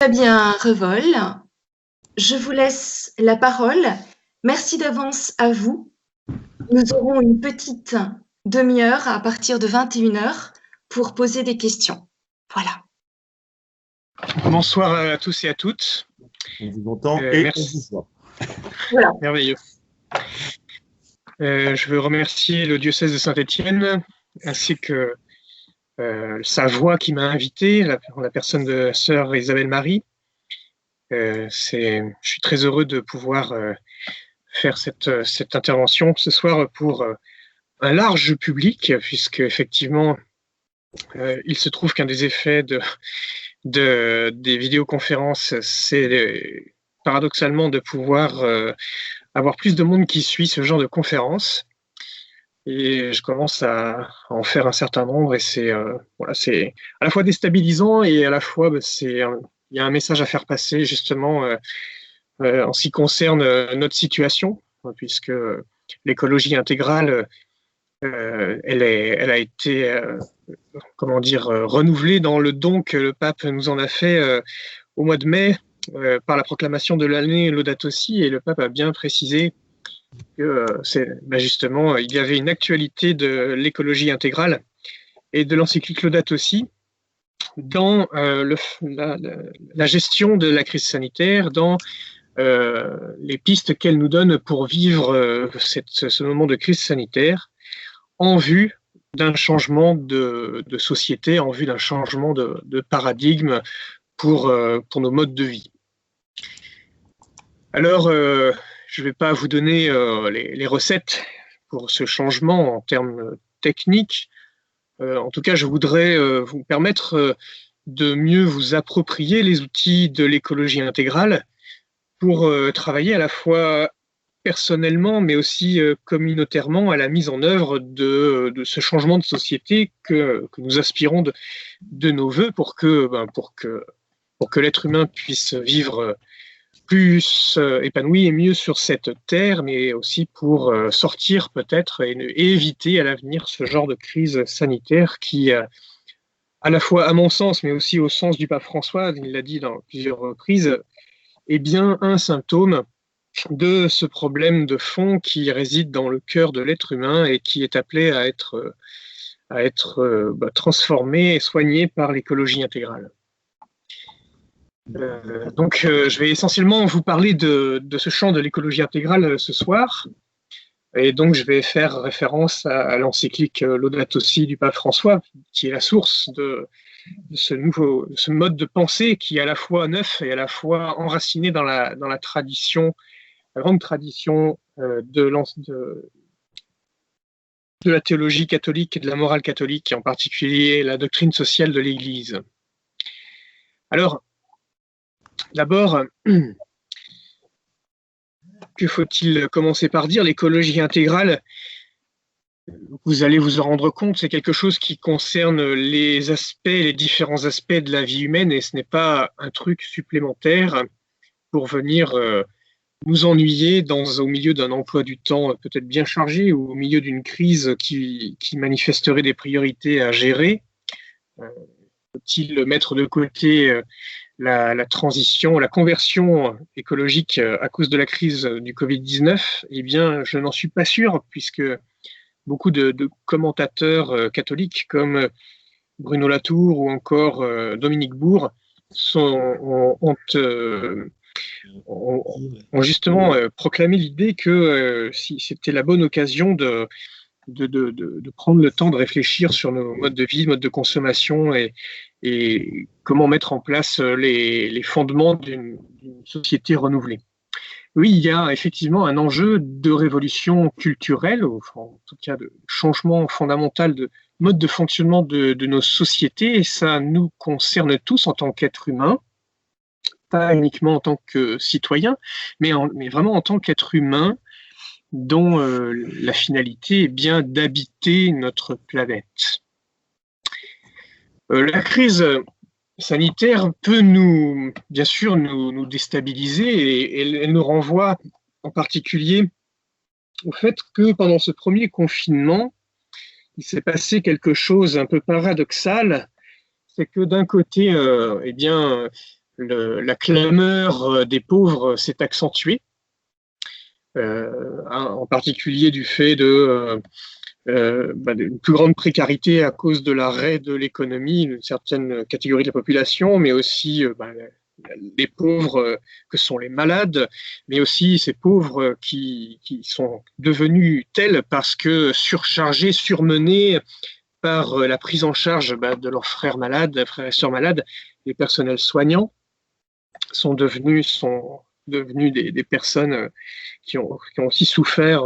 Fabien Revol, je vous laisse la parole. Merci d'avance à vous. Nous aurons une petite demi-heure à partir de 21h pour poser des questions. Voilà. Bonsoir à tous et à toutes. On vous entend et merci. on vous voit. Voilà. Merveilleux. Je veux remercier le diocèse de Saint-Étienne ainsi que sa voix qui m'a invité, la personne de sœur Isabelle Marie. Je suis très heureux de pouvoir faire cette intervention ce soir pour un large public, puisque effectivement, il se trouve qu'un des effets des vidéoconférences, c'est paradoxalement de pouvoir avoir plus de monde qui suit ce genre de conférences. Et je commence à en faire un certain nombre, et c'est à la fois déstabilisant et à la fois il y a un message à faire passer justement en ce qui concerne notre situation, puisque l'écologie intégrale, elle a été renouvelée dans le don que le pape nous en a fait au mois de mai par la proclamation de l'année Laudato Si, et le pape a bien précisé que justement il y avait une actualité de l'écologie intégrale et de l'encyclique Laudato Si dans la gestion de la crise sanitaire, dans les pistes qu'elle nous donne pour vivre ce moment de crise sanitaire en vue d'un changement de société, en vue d'un changement de paradigme pour nos modes de vie. Alors, je ne vais pas vous donner les recettes pour ce changement en termes techniques. En tout cas, je voudrais vous permettre de mieux vous approprier les outils de l'écologie intégrale pour travailler à la fois personnellement, mais aussi communautairement à la mise en œuvre de ce changement de société que nous aspirons de nos voeux pour que l'être humain puisse vivre plus épanoui et mieux sur cette terre, mais aussi pour sortir peut-être et éviter à l'avenir ce genre de crise sanitaire qui, à la fois à mon sens, mais aussi au sens du pape François, il l'a dit dans plusieurs reprises, est bien un symptôme de ce problème de fond qui réside dans le cœur de l'être humain et qui est appelé à être transformé et soigné par l'écologie intégrale. Donc, je vais essentiellement vous parler de ce champ de l'écologie intégrale ce soir. Et donc, je vais faire référence à l'encyclique Laudato Si du pape François, qui est la source de ce mode de pensée qui est à la fois neuf et à la fois enraciné dans la tradition, la grande tradition de la théologie catholique et de la morale catholique, en particulier la doctrine sociale de l'Église. Alors, d'abord, que faut-il commencer par dire? L'écologie intégrale, vous allez vous en rendre compte, c'est quelque chose qui concerne les différents aspects de la vie humaine, et ce n'est pas un truc supplémentaire pour venir nous ennuyer au milieu d'un emploi du temps peut-être bien chargé ou au milieu d'une crise qui manifesterait des priorités à gérer. Faut-il mettre de côté la transition, la conversion écologique à cause de la crise du Covid-19? Eh bien, je n'en suis pas sûr, puisque beaucoup de commentateurs catholiques comme Bruno Latour ou encore Dominique Bourg ont justement proclamé l'idée que si c'était la bonne occasion de prendre le temps de réfléchir sur nos modes de vie, modes de consommation et comment mettre en place les fondements d'une société renouvelée. Oui, il y a effectivement un enjeu de révolution culturelle, ou en tout cas de changement fondamental de mode de fonctionnement de nos sociétés, et ça nous concerne tous en tant qu'êtres humains, pas uniquement en tant que citoyens, mais vraiment en tant qu'êtres humains, dont la finalité est bien d'habiter notre planète. La crise sanitaire peut bien sûr nous déstabiliser, et elle nous renvoie en particulier au fait que pendant ce premier confinement, il s'est passé quelque chose un peu paradoxal, c'est que d'un côté, la clameur des pauvres s'est accentuée, en particulier du fait d'une plus grande précarité à cause de l'arrêt de l'économie d'une certaine catégorie de la population, mais aussi les pauvres que sont les malades, mais aussi ces pauvres qui sont devenus tels parce que surchargés, surmenés par la prise en charge de leurs frères et sœurs malades. Les personnels soignants sont devenus des personnes qui ont aussi souffert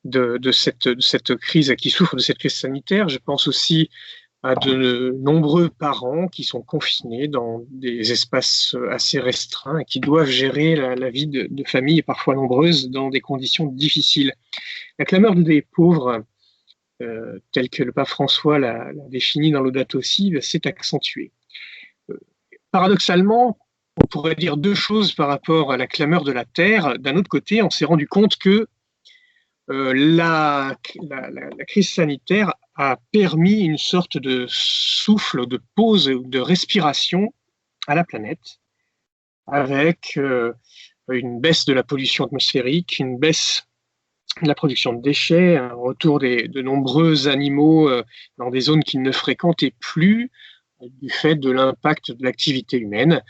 de cette crise, qui souffrent de cette crise sanitaire. Je pense aussi à de nombreux parents qui sont confinés dans des espaces assez restreints et qui doivent gérer la vie de familles parfois nombreuses dans des conditions difficiles. La clameur des pauvres, telle que le pape François l'a définie dans Laudato Si, s'est accentuée. Paradoxalement, on pourrait dire deux choses par rapport à la clameur de la terre. D'un autre côté, on s'est rendu compte que la crise sanitaire a permis une sorte de souffle, de pause, de respiration à la planète, avec une baisse de la pollution atmosphérique, une baisse de la production de déchets, un retour de nombreux animaux dans des zones qu'ils ne fréquentaient plus du fait de l'impact de l'activité humaine,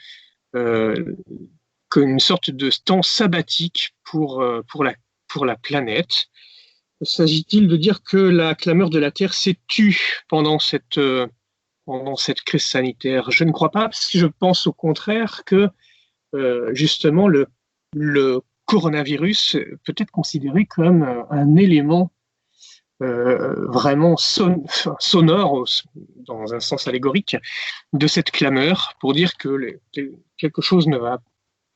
une sorte de temps sabbatique pour la planète. S'agit-il de dire que la clameur de la Terre s'est tue pendant cette crise sanitaire? Je ne crois pas, parce que je pense au contraire que justement le coronavirus peut être considéré comme un élément vraiment sonore, dans un sens allégorique, de cette clameur, pour dire que quelque chose ne va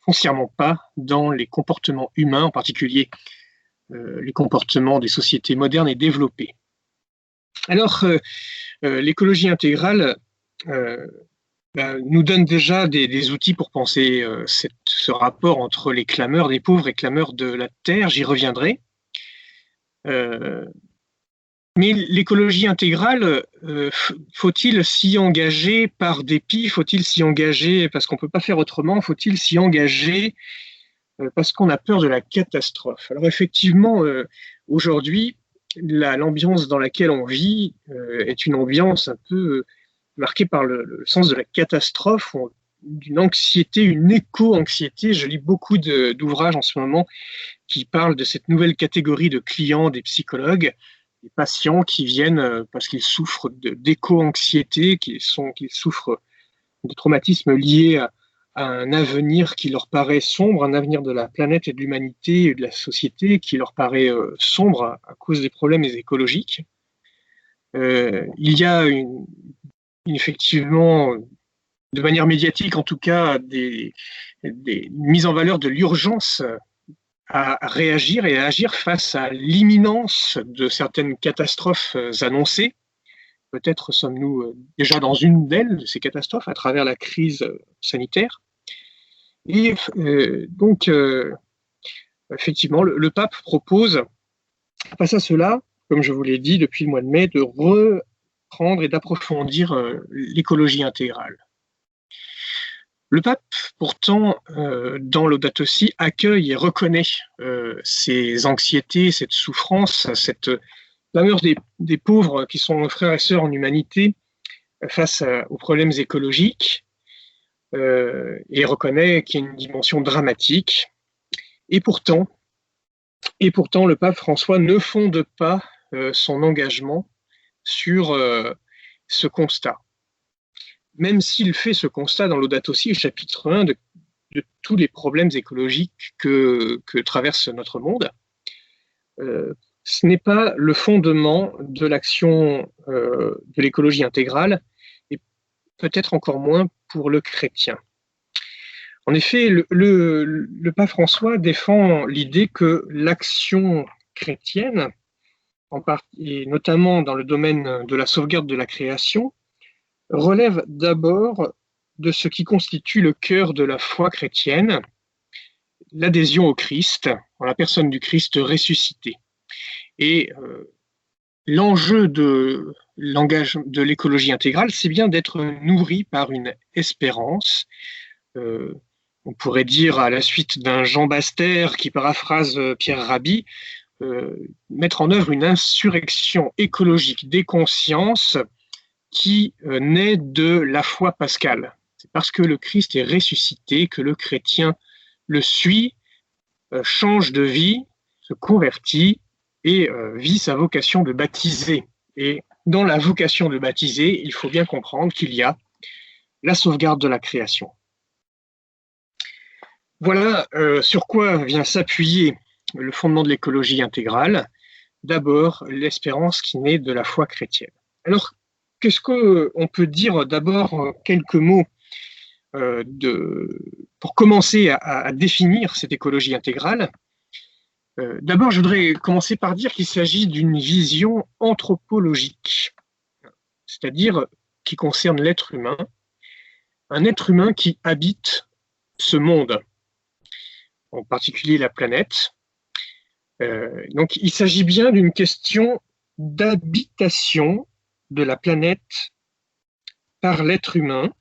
foncièrement pas dans les comportements humains, en particulier les comportements des sociétés modernes et développées. Alors, l'écologie intégrale nous donne déjà des outils pour penser ce rapport entre les clameurs des pauvres et clameurs de la terre, j'y reviendrai. Mais l'écologie intégrale, faut-il s'y engager par dépit? Faut-il s'y engager parce qu'on ne peut pas faire autrement? Faut-il s'y engager parce qu'on a peur de la catastrophe? Alors effectivement, aujourd'hui, l'ambiance dans laquelle on vit est une ambiance un peu marquée par le sens de la catastrophe, d'une anxiété, une éco-anxiété. Je lis beaucoup d'ouvrages en ce moment qui parlent de cette nouvelle catégorie de clients des psychologues, des patients qui viennent parce qu'ils souffrent d'éco-anxiété, qu'ils souffrent de traumatismes liés à un avenir qui leur paraît sombre, un avenir de la planète et de l'humanité et de la société qui leur paraît sombre à cause des problèmes écologiques. Il y a effectivement, de manière médiatique en tout cas, des mises en valeur de l'urgence à réagir et à agir face à l'imminence de certaines catastrophes annoncées. Peut-être sommes-nous déjà dans une d'elles, de ces catastrophes, à travers la crise sanitaire. Et donc, effectivement, le pape propose, face à cela, comme je vous l'ai dit depuis le mois de mai, de reprendre et d'approfondir l'écologie intégrale. Le pape, pourtant, dans Laudato Si, accueille et reconnaît ces anxiétés, cette souffrance, cette clameur des pauvres qui sont nos frères et sœurs en humanité face aux problèmes écologiques, et reconnaît qu'il y a une dimension dramatique. Et pourtant, le pape François ne fonde pas son engagement sur ce constat. Même s'il fait ce constat dans Laudato Si, au chapitre 1, de tous les problèmes écologiques que traverse notre monde, ce n'est pas le fondement de l'action de l'écologie intégrale, et peut-être encore moins pour le chrétien. En effet, le pape François défend l'idée que l'action chrétienne, et notamment dans le domaine de la sauvegarde de la création, relève d'abord de ce qui constitue le cœur de la foi chrétienne, l'adhésion au Christ, en la personne du Christ ressuscité. Et l'enjeu de l'écologie intégrale, c'est bien d'être nourri par une espérance, On pourrait dire, à la suite d'un Jean Baster qui paraphrase Pierre Rabhi, mettre en œuvre une insurrection écologique des consciences qui naît de la foi pascale. C'est parce que le Christ est ressuscité que le chrétien le suit, change de vie, se convertit et vit sa vocation de baptiser. Et dans la vocation de baptiser, il faut bien comprendre qu'il y a la sauvegarde de la création. Voilà sur quoi vient s'appuyer le fondement de l'écologie intégrale. D'abord, l'espérance qui naît de la foi chrétienne. Alors, qu'est-ce qu'on peut dire d'abord quelques mots pour commencer à définir cette écologie intégrale? D'abord, je voudrais commencer par dire qu'il s'agit d'une vision anthropologique, c'est-à-dire qui concerne l'être humain, un être humain qui habite ce monde, en particulier la planète. Donc, il s'agit bien d'une question d'habitation de la planète par l'être humain.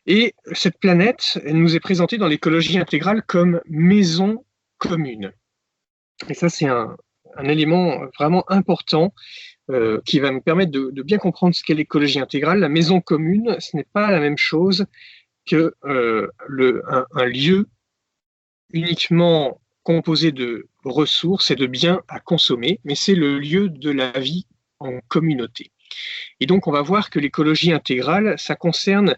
Et cette planète, elle nous est présentée dans l'écologie intégrale comme maison commune. Et ça, c'est un élément vraiment important qui va nous permettre de bien comprendre ce qu'est l'écologie intégrale. La maison commune, ce n'est pas la même chose que un lieu uniquement composé de ressources et de biens à consommer, mais c'est le lieu de la vie en communauté. Et donc, on va voir que l'écologie intégrale, ça concerne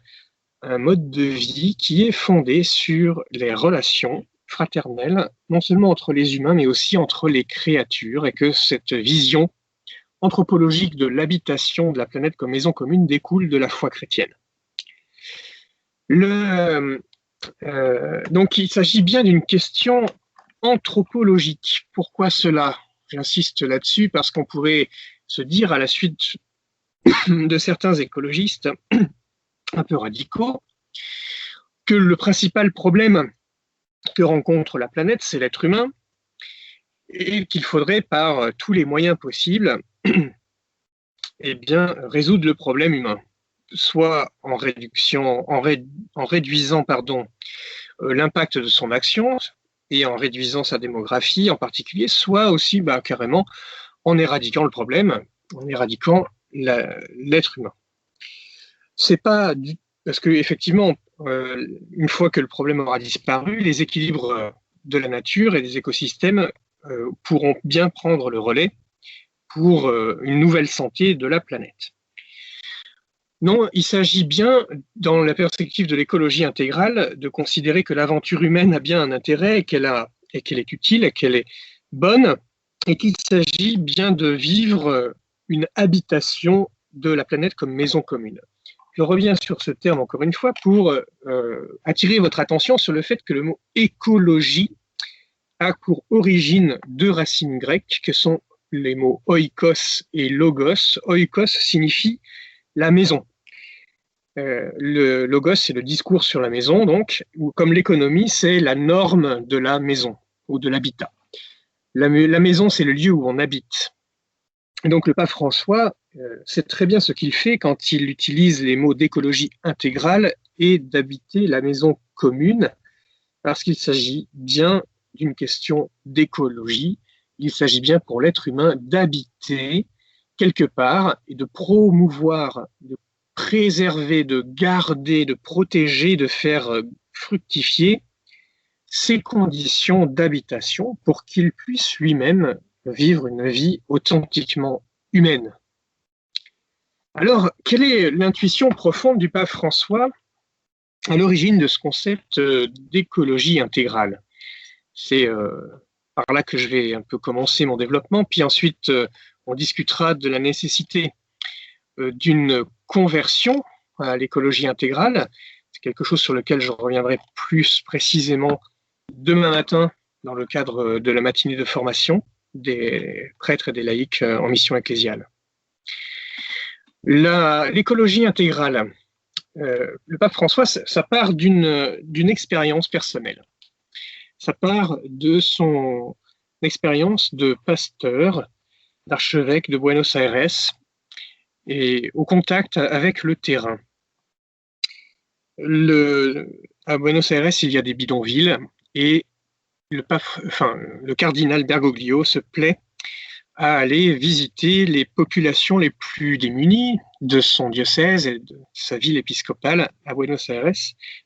un mode de vie qui est fondé sur les relations fraternelles, non seulement entre les humains, mais aussi entre les créatures, et que cette vision anthropologique de l'habitation de la planète comme maison commune découle de la foi chrétienne. Donc, il s'agit bien d'une question anthropologique. Pourquoi cela? J'insiste là-dessus parce qu'on pourrait se dire, à la suite de certains écologistes un peu radicaux, que le principal problème que rencontre la planète, c'est l'être humain, et qu'il faudrait, par tous les moyens possibles, eh bien, résoudre le problème humain, soit en réduisant l'impact de son action et en réduisant sa démographie en particulier, soit aussi carrément en éradiquant le problème, en éradiquant l'être humain. C'est pas parce que effectivement, une fois que le problème aura disparu, les équilibres de la nature et des écosystèmes pourront bien prendre le relais pour une nouvelle santé de la planète. Non, il s'agit bien, dans la perspective de l'écologie intégrale, de considérer que l'aventure humaine a bien un intérêt et qu'elle est utile et qu'elle est bonne, et qu'il s'agit bien de vivre une habitation de la planète comme maison commune. Je reviens sur ce terme encore une fois pour attirer votre attention sur le fait que le mot écologie a pour origine deux racines grecques que sont les mots oikos et logos. Oikos signifie la maison. Le logos, c'est le discours sur la maison, donc, ou comme l'économie, c'est la norme de la maison ou de l'habitat. La maison, c'est le lieu où on habite. Et donc le pape François sait très bien ce qu'il fait quand il utilise les mots d'écologie intégrale et d'habiter la maison commune, parce qu'il s'agit bien d'une question d'écologie. Il s'agit bien pour l'être humain d'habiter quelque part et de promouvoir, de préserver, de garder, de protéger, de faire fructifier ces conditions d'habitation pour qu'il puisse lui-même vivre une vie authentiquement humaine. Alors, quelle est l'intuition profonde du pape François à l'origine de ce concept d'écologie intégrale? C'est par là que je vais un peu commencer mon développement, puis ensuite on discutera de la nécessité d'une conversion à l'écologie intégrale. C'est quelque chose sur lequel je reviendrai plus précisément demain matin dans le cadre de la matinée de formation des prêtres et des laïcs en mission ecclésiale. L'écologie intégrale, le pape François, ça part d'une expérience personnelle. Ça part de son expérience de pasteur, d'archevêque de Buenos Aires, et au contact avec le terrain. à Buenos Aires, il y a des bidonvilles et le cardinal Bergoglio se plaît à aller visiter les populations les plus démunies de son diocèse et de sa ville épiscopale à Buenos Aires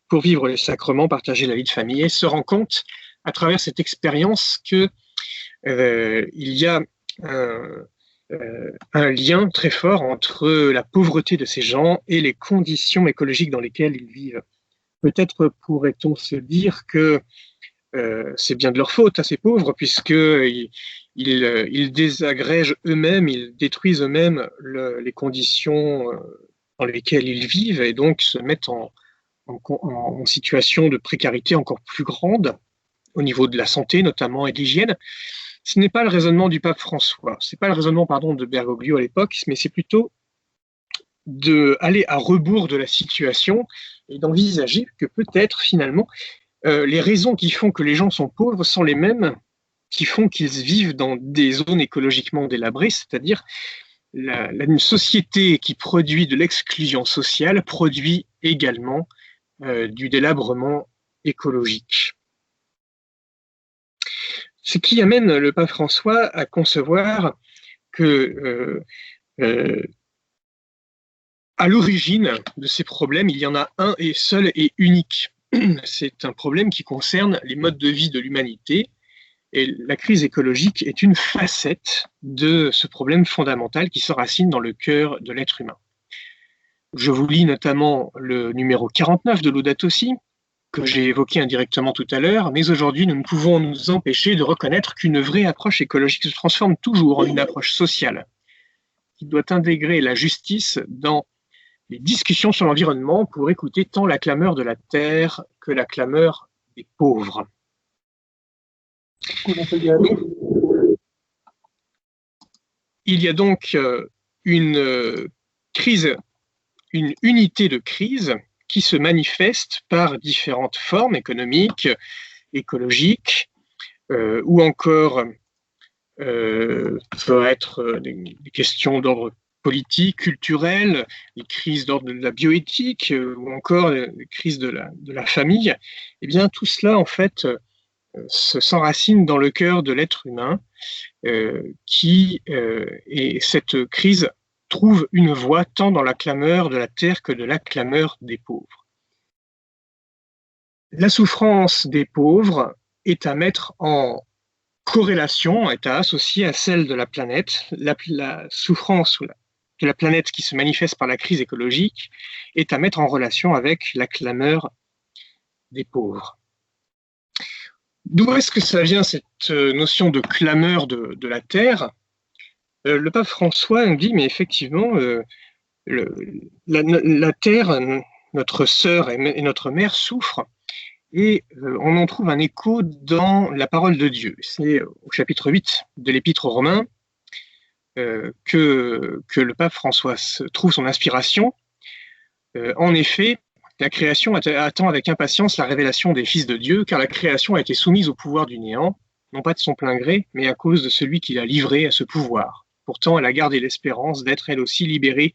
pour vivre les sacrements, partager la vie de famille et se rend compte à travers cette expérience que il y a un lien très fort entre la pauvreté de ces gens et les conditions écologiques dans lesquelles ils vivent. Peut-être pourrait-on se dire que c'est bien de leur faute à ces pauvres, puisqu'ils désagrègent eux-mêmes, ils détruisent eux-mêmes les conditions dans lesquelles ils vivent et donc se mettent en situation de précarité encore plus grande au niveau de la santé notamment et de l'hygiène. Ce n'est pas le raisonnement du pape François, c'est pas le raisonnement de Bergoglio à l'époque, mais c'est plutôt d'aller à rebours de la situation et d'envisager que peut-être finalement les raisons qui font que les gens sont pauvres sont les mêmes qui font qu'ils vivent dans des zones écologiquement délabrées, c'est-à-dire une société qui produit de l'exclusion sociale produit également du délabrement écologique. Ce qui amène le pape François à concevoir que à l'origine de ces problèmes, il y en a un et seul et unique. C'est un problème qui concerne les modes de vie de l'humanité et la crise écologique est une facette de ce problème fondamental qui s'enracine dans le cœur de l'être humain. Je vous lis notamment le numéro 49 de Laudato Si, que j'ai évoqué indirectement tout à l'heure, mais aujourd'hui nous ne pouvons nous empêcher de reconnaître qu'une vraie approche écologique se transforme toujours en une approche sociale, qui doit intégrer la justice dans les discussions sur l'environnement pour écouter tant la clameur de la terre que la clameur des pauvres. Il y a donc une unité de crise qui se manifeste par différentes formes économiques, écologiques, ou encore peut être des questions d'ordre politique, culturel, les crises d'ordre de la bioéthique, ou encore les crises de la famille. Eh bien, tout cela, en fait, s'enracine dans le cœur de l'être humain, et cette crise trouve une voix tant dans la clameur de la terre que de la clameur des pauvres. La souffrance des pauvres est à mettre en corrélation, est à associer à celle de la planète. La souffrance de la planète qui se manifeste par la crise écologique est à mettre en relation avec la clameur des pauvres. D'où est-ce que ça vient, cette notion de clameur de la terre? Le pape François nous dit, mais effectivement, la terre, notre sœur et notre mère souffrent, et on en trouve un écho dans la parole de Dieu. C'est au chapitre 8 de l'Épître aux Romains que le pape François trouve son inspiration. En effet, la création attend avec impatience la révélation des fils de Dieu, car la création a été soumise au pouvoir du néant, non pas de son plein gré, mais à cause de celui qui l'a livrée à ce pouvoir. Pourtant, elle a gardé l'espérance d'être elle aussi libérée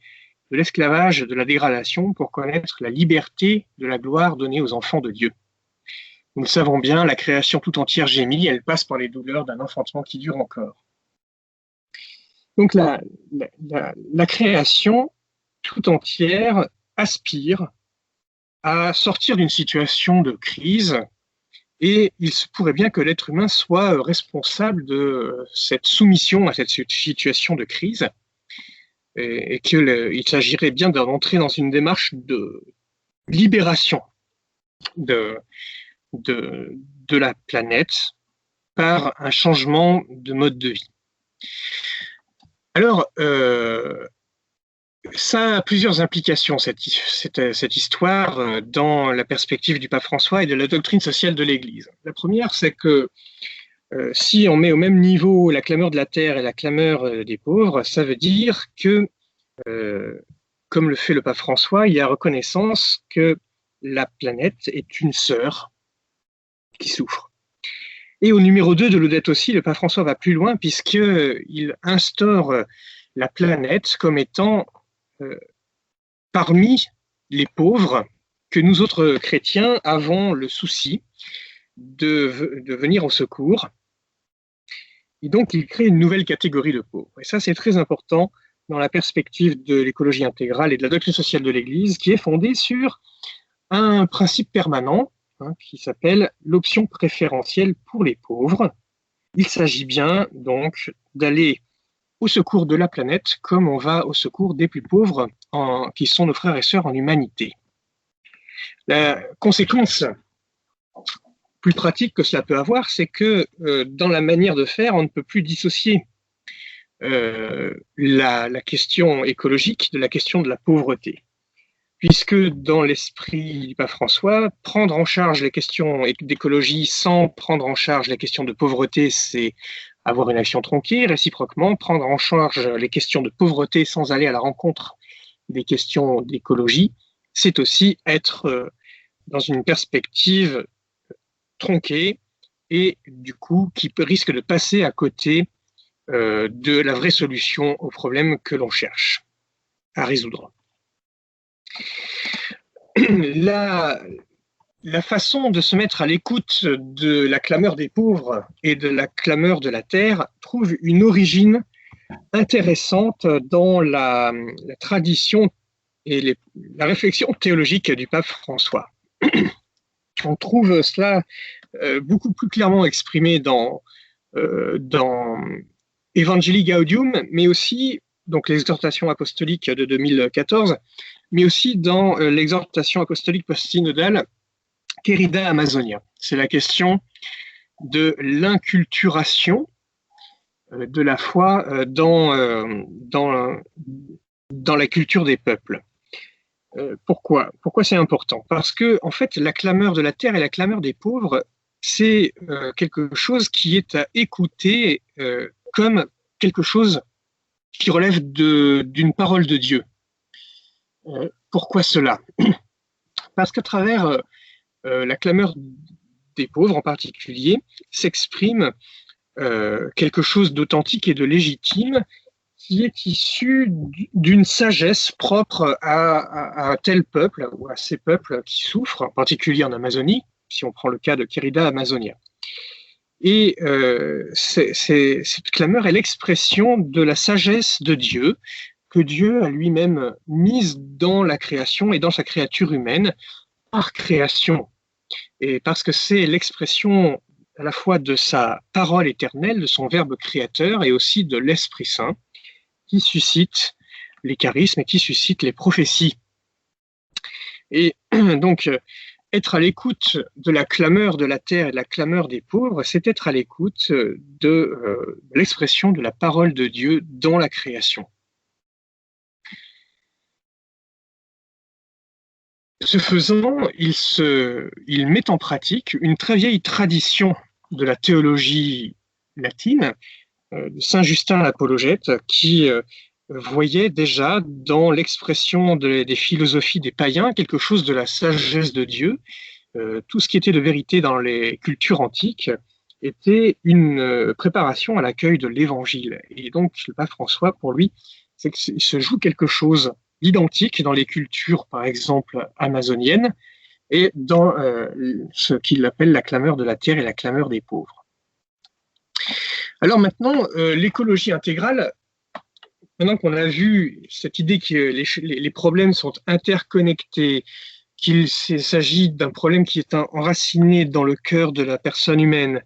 de l'esclavage de la dégradation pour connaître la liberté de la gloire donnée aux enfants de Dieu. Nous le savons bien, la création tout entière gémit, elle passe par les douleurs d'un enfantement qui dure encore. Donc la création tout entière aspire à sortir d'une situation de crise, et il se pourrait bien que l'être humain soit responsable de cette soumission à cette situation de crise, et qu'il s'agirait bien d'entrer dans une démarche de libération de la planète par un changement de mode de vie. Alors, ça a plusieurs implications, cette histoire, dans la perspective du pape François et de la doctrine sociale de l'Église. La première, c'est que si on met au même niveau la clameur de la terre et la clameur des pauvres, ça veut dire que, comme le fait le pape François, il y a reconnaissance que la planète est une sœur qui souffre. Et au numéro 2 de Laudato Si, le pape François va plus loin puisqu'il instaure la planète comme étant parmi les pauvres que nous autres chrétiens avons le souci de venir au secours. Et donc, il crée une nouvelle catégorie de pauvres. Et ça, c'est très important dans la perspective de l'écologie intégrale et de la doctrine sociale de l'Église, qui est fondée sur un principe permanent qui s'appelle l'option préférentielle pour les pauvres. Il s'agit bien donc d'aller au secours de la planète comme on va au secours des plus pauvres qui sont nos frères et sœurs en humanité. La conséquence plus pratique que cela peut avoir, c'est que dans la manière de faire, on ne peut plus dissocier la question écologique de la question de la pauvreté. Puisque dans l'esprit du pape François, prendre en charge les questions d'écologie sans prendre en charge les questions de pauvreté, c'est avoir une action tronquée. Réciproquement, prendre en charge les questions de pauvreté sans aller à la rencontre des questions d'écologie, c'est aussi être dans une perspective tronquée et du coup qui risque de passer à côté de la vraie solution au problème que l'on cherche à résoudre. La façon de se mettre à l'écoute de la clameur des pauvres et de la clameur de la terre trouve une origine intéressante dans la tradition et la réflexion théologique du pape François. On trouve cela beaucoup plus clairement exprimé dans Evangelii Gaudium, mais aussi donc l'exhortation apostolique de 2014, mais aussi dans l'exhortation apostolique post-synodale Querida Amazonia. C'est la question de l'inculturation de la foi dans la culture des peuples. Pourquoi c'est important? Parce que en fait, la clameur de la terre et la clameur des pauvres, c'est quelque chose qui est à écouter comme quelque chose qui relève d'une parole de Dieu. Pourquoi cela? Parce qu'à travers la clameur des pauvres en particulier, s'exprime quelque chose d'authentique et de légitime qui est issu d'une sagesse propre à un tel peuple ou à ces peuples qui souffrent, en particulier en Amazonie, si on prend le cas de Querida Amazonia. Et cette clameur est l'expression de la sagesse de Dieu, que Dieu a lui-même mise dans la création et dans sa créature humaine par création. Et parce que c'est l'expression à la fois de sa parole éternelle, de son verbe créateur et aussi de l'Esprit Saint qui suscite les charismes et qui suscite les prophéties. Et donc, être à l'écoute de la clameur de la terre et de la clameur des pauvres, c'est être à l'écoute de l'expression de la parole de Dieu dans la création. Ce faisant, il met en pratique une très vieille tradition de la théologie latine, de Saint Justin l'Apologète, qui voyait déjà dans l'expression des philosophies des païens quelque chose de la sagesse de Dieu. Tout ce qui était de vérité dans les cultures antiques était une préparation à l'accueil de l'Évangile. Et donc, le pape François, pour lui, c'est qu'il se joue quelque chose identique dans les cultures, par exemple, amazoniennes, et dans ce qu'il appelle la clameur de la terre et la clameur des pauvres. Alors maintenant, l'écologie intégrale, maintenant qu'on a vu cette idée que les problèmes sont interconnectés, qu'il s'agit d'un problème qui est enraciné dans le cœur de la personne humaine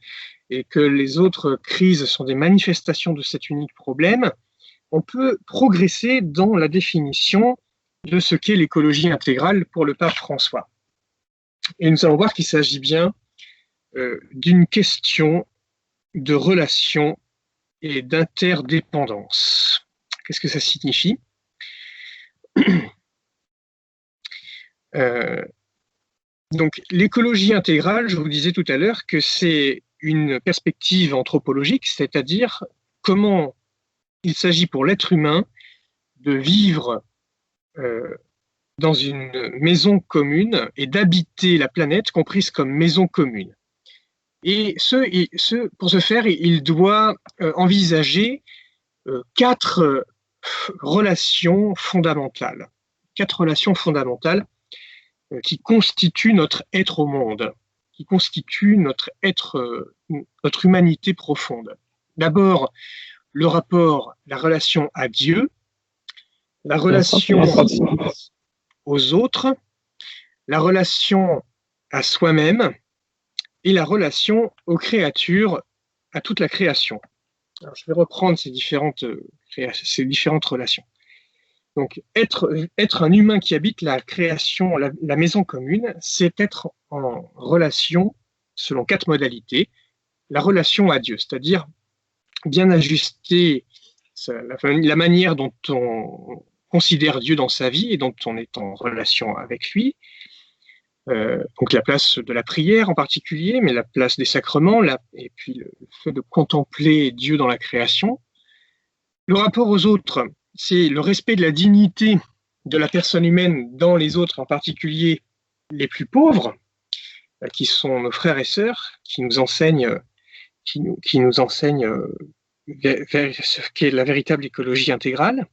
et que les autres crises sont des manifestations de cet unique problème, on peut progresser dans la définition de ce qu'est l'écologie intégrale pour le pape François. Et nous allons voir qu'il s'agit bien d'une question de relation et d'interdépendance. Qu'est-ce que ça signifie? Donc, l'écologie intégrale, je vous disais tout à l'heure que c'est une perspective anthropologique, c'est-à-dire comment il s'agit pour l'être humain de vivre dans une maison commune et d'habiter la planète comprise comme maison commune. Et pour ce faire, il doit envisager quatre relations fondamentales qui constituent notre être au monde, qui constituent notre humanité profonde. D'abord, le rapport, la relation à Dieu, la relation aux autres, la relation à soi-même et la relation aux créatures, à toute la création. Alors, je vais reprendre ces différentes relations. Donc, être un humain qui habite la création, la maison commune, c'est être en relation selon 4 modalités. La relation à Dieu, c'est-à-dire bien ajuster la manière dont on considère Dieu dans sa vie et dont on est en relation avec lui. Donc la place de la prière en particulier, mais la place des sacrements, et puis le fait de contempler Dieu dans la création. Le rapport aux autres, c'est le respect de la dignité de la personne humaine dans les autres, en particulier les plus pauvres, qui sont nos frères et sœurs, qui nous enseignent ce qu'est la véritable écologie intégrale.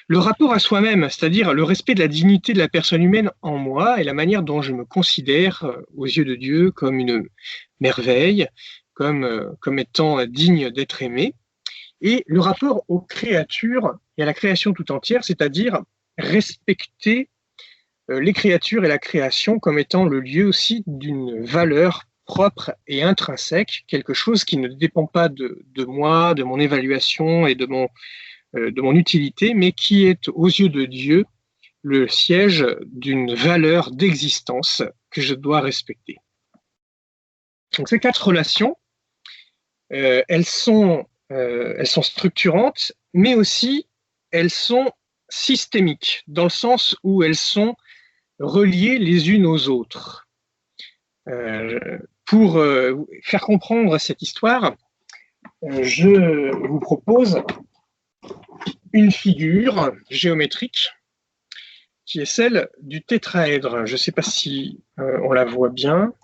Le rapport à soi-même, c'est-à-dire le respect de la dignité de la personne humaine en moi et la manière dont je me considère aux yeux de Dieu comme une merveille, comme étant digne d'être aimé. Et le rapport aux créatures et à la création tout entière, c'est-à-dire respecter les créatures et la création comme étant le lieu aussi d'une valeur propre et intrinsèque, quelque chose qui ne dépend pas de moi, de mon évaluation et de mon utilité, mais qui est aux yeux de Dieu le siège d'une valeur d'existence que je dois respecter. Donc ces 4 relations, elles sont structurantes, mais aussi elles sont systémiques, dans le sens où elles sont reliées les unes aux autres. Pour faire comprendre cette histoire, je vous propose une figure géométrique qui est celle du tétraèdre. Je ne sais pas si on la voit bien.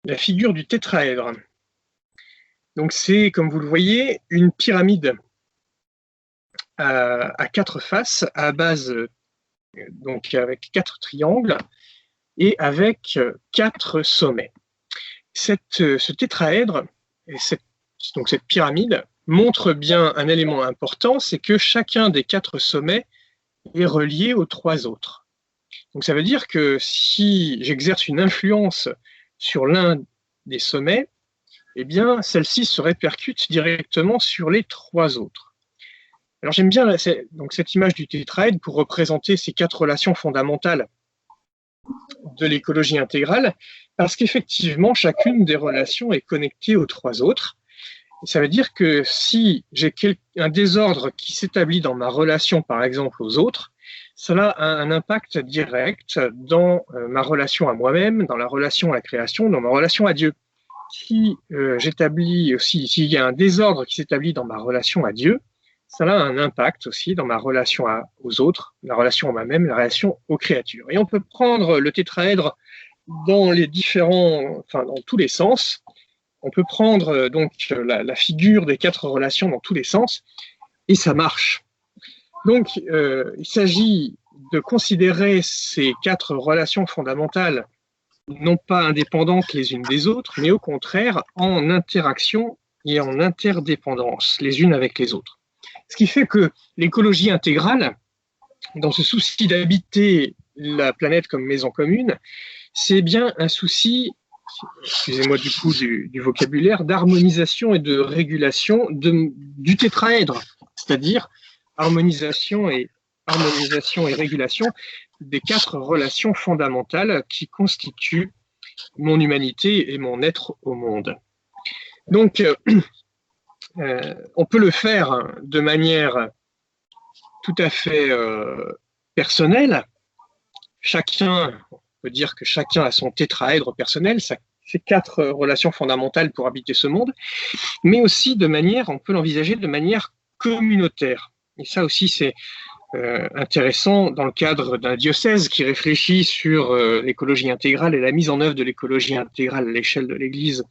La figure du tétraèdre. Donc c'est, comme vous le voyez, une pyramide à 4 faces, à base, donc avec 4 triangles et avec 4 sommets. Ce tétraèdre, donc cette pyramide, montre bien un élément important, c'est que chacun des 4 sommets est relié aux 3 autres. Donc ça veut dire que si j'exerce une influence sur l'un des sommets, eh bien celle-ci se répercute directement sur les 3 autres. Alors j'aime bien donc cette image du tétraèdre pour représenter ces 4 relations fondamentales de l'écologie intégrale, parce qu'effectivement chacune des relations est connectée aux 3 autres. Ça veut dire que si j'ai un désordre qui s'établit dans ma relation, par exemple, aux autres, cela a un impact direct dans ma relation à moi-même, dans la relation à la création, dans ma relation à Dieu. Si j'établis aussi, s'il y a un désordre qui s'établit dans ma relation à Dieu, cela a un impact aussi dans ma relation aux autres, la relation à moi-même, la relation aux créatures. Et on peut prendre le tétraèdre dans tous les sens. On peut prendre donc la figure des 4 relations dans tous les sens, et ça marche. Donc, il s'agit de considérer ces 4 relations fondamentales non pas indépendantes les unes des autres, mais au contraire en interaction et en interdépendance les unes avec les autres. Ce qui fait que l'écologie intégrale, dans ce souci d'habiter la planète comme maison commune, c'est bien un souci, excusez-moi du coup du vocabulaire, d'harmonisation et de régulation du tétraèdre, c'est-à-dire harmonisation et régulation des 4 relations fondamentales qui constituent mon humanité et mon être au monde. Donc, on peut le faire de manière tout à fait personnelle. On peut dire que chacun a son tétraèdre personnel, ces 4 relations fondamentales pour habiter ce monde, mais aussi on peut l'envisager de manière communautaire. Et ça aussi, c'est intéressant dans le cadre d'un diocèse qui réfléchit sur l'écologie intégrale et la mise en œuvre de l'écologie intégrale à l'échelle de l'Église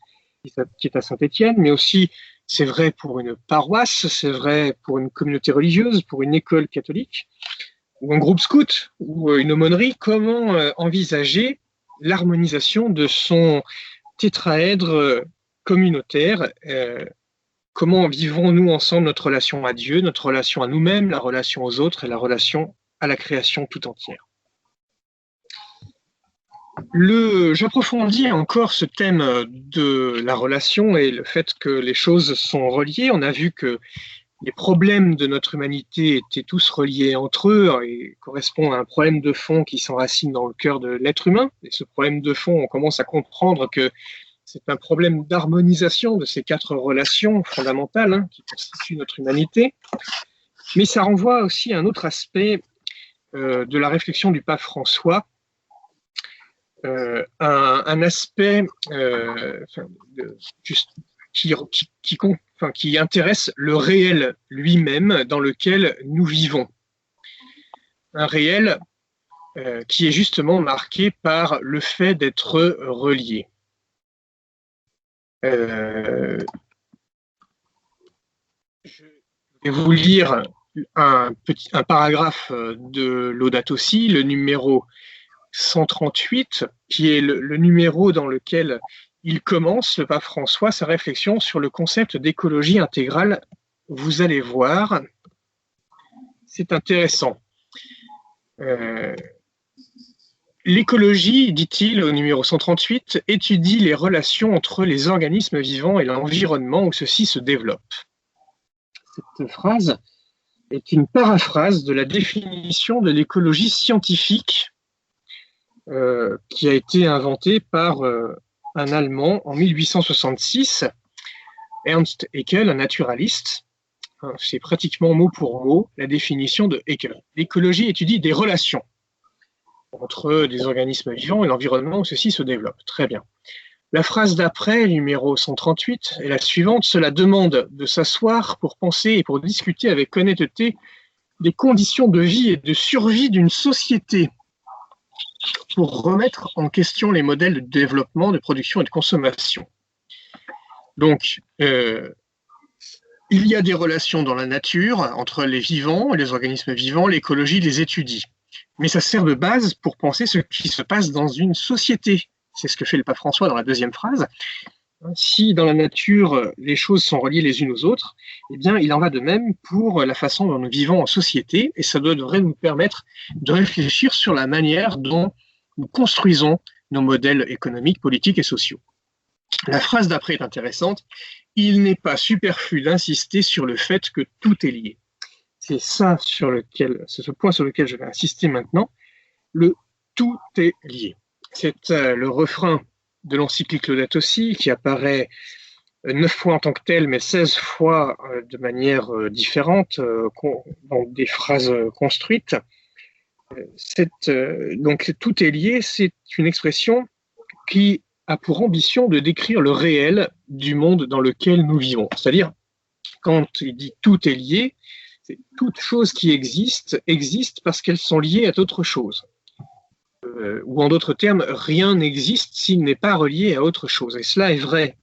qui est à Saint-Étienne, mais aussi c'est vrai pour une paroisse, c'est vrai pour une communauté religieuse, pour une école catholique. ou un groupe scout ou une aumônerie, comment envisager l'harmonisation de son tétraèdre communautaire. Comment vivons-nous ensemble notre relation à Dieu, notre relation à nous-mêmes, la relation aux autres et la relation à la création tout entière. J'approfondis encore ce thème de la relation et le fait que les choses sont reliées. On a vu que les problèmes de notre humanité étaient tous reliés entre eux et correspondent à un problème de fond qui s'enracine dans le cœur de l'être humain. Et ce problème de fond, on commence à comprendre que c'est un problème d'harmonisation de ces 4 relations fondamentales qui constituent notre humanité. Mais ça renvoie aussi à un autre aspect de la réflexion du pape François, un aspect qui intéresse le réel lui-même dans lequel nous vivons. Un réel qui est justement marqué par le fait d'être relié. Je vais vous lire un paragraphe de Laudato Si, le numéro 138, qui est le numéro dans lequel il commence, le pape François, sa réflexion sur le concept d'écologie intégrale. Vous allez voir, c'est intéressant. L'écologie, dit-il au numéro 138, étudie les relations entre les organismes vivants et l'environnement où ceux-ci se développent. Cette phrase est une paraphrase de la définition de l'écologie scientifique qui a été inventée par un Allemand en 1866, Ernst Haeckel, un naturaliste. C'est pratiquement mot pour mot la définition de Haeckel. L'écologie étudie des relations entre des organismes vivants et l'environnement où ceux-ci se développent. Très bien. La phrase d'après, numéro 138, est la suivante. Cela demande de s'asseoir pour penser et pour discuter avec honnêteté des conditions de vie et de survie d'une société, pour remettre en question les modèles de développement, de production et de consommation. Donc, il y a des relations dans la nature entre les vivants, les organismes vivants, l'écologie les étudie. Mais ça sert de base pour penser ce qui se passe dans une société. C'est ce que fait le pape François dans la deuxième phrase. Si dans la nature, les choses sont reliées les unes aux autres, eh bien, il en va de même pour la façon dont nous vivons en société, et ça devrait nous permettre de réfléchir sur la manière dont nous construisons nos modèles économiques, politiques et sociaux. La phrase d'après est intéressante. Il n'est pas superflu d'insister sur le fait que tout est lié. C'est ce point sur lequel je vais insister maintenant. Le tout est lié. C'est le refrain de l'encyclique Laudato Si qui apparaît 9 fois en tant que tel, mais 16 fois de manière différente, dans des phrases construites. Donc tout est lié, c'est une expression qui a pour ambition de décrire le réel du monde dans lequel nous vivons. C'est-à-dire, quand il dit tout est lié, c'est toute chose qui existe parce qu'elles sont liées à d'autres choses. Ou en d'autres termes, rien n'existe s'il n'est pas relié à autre chose. Et cela est vrai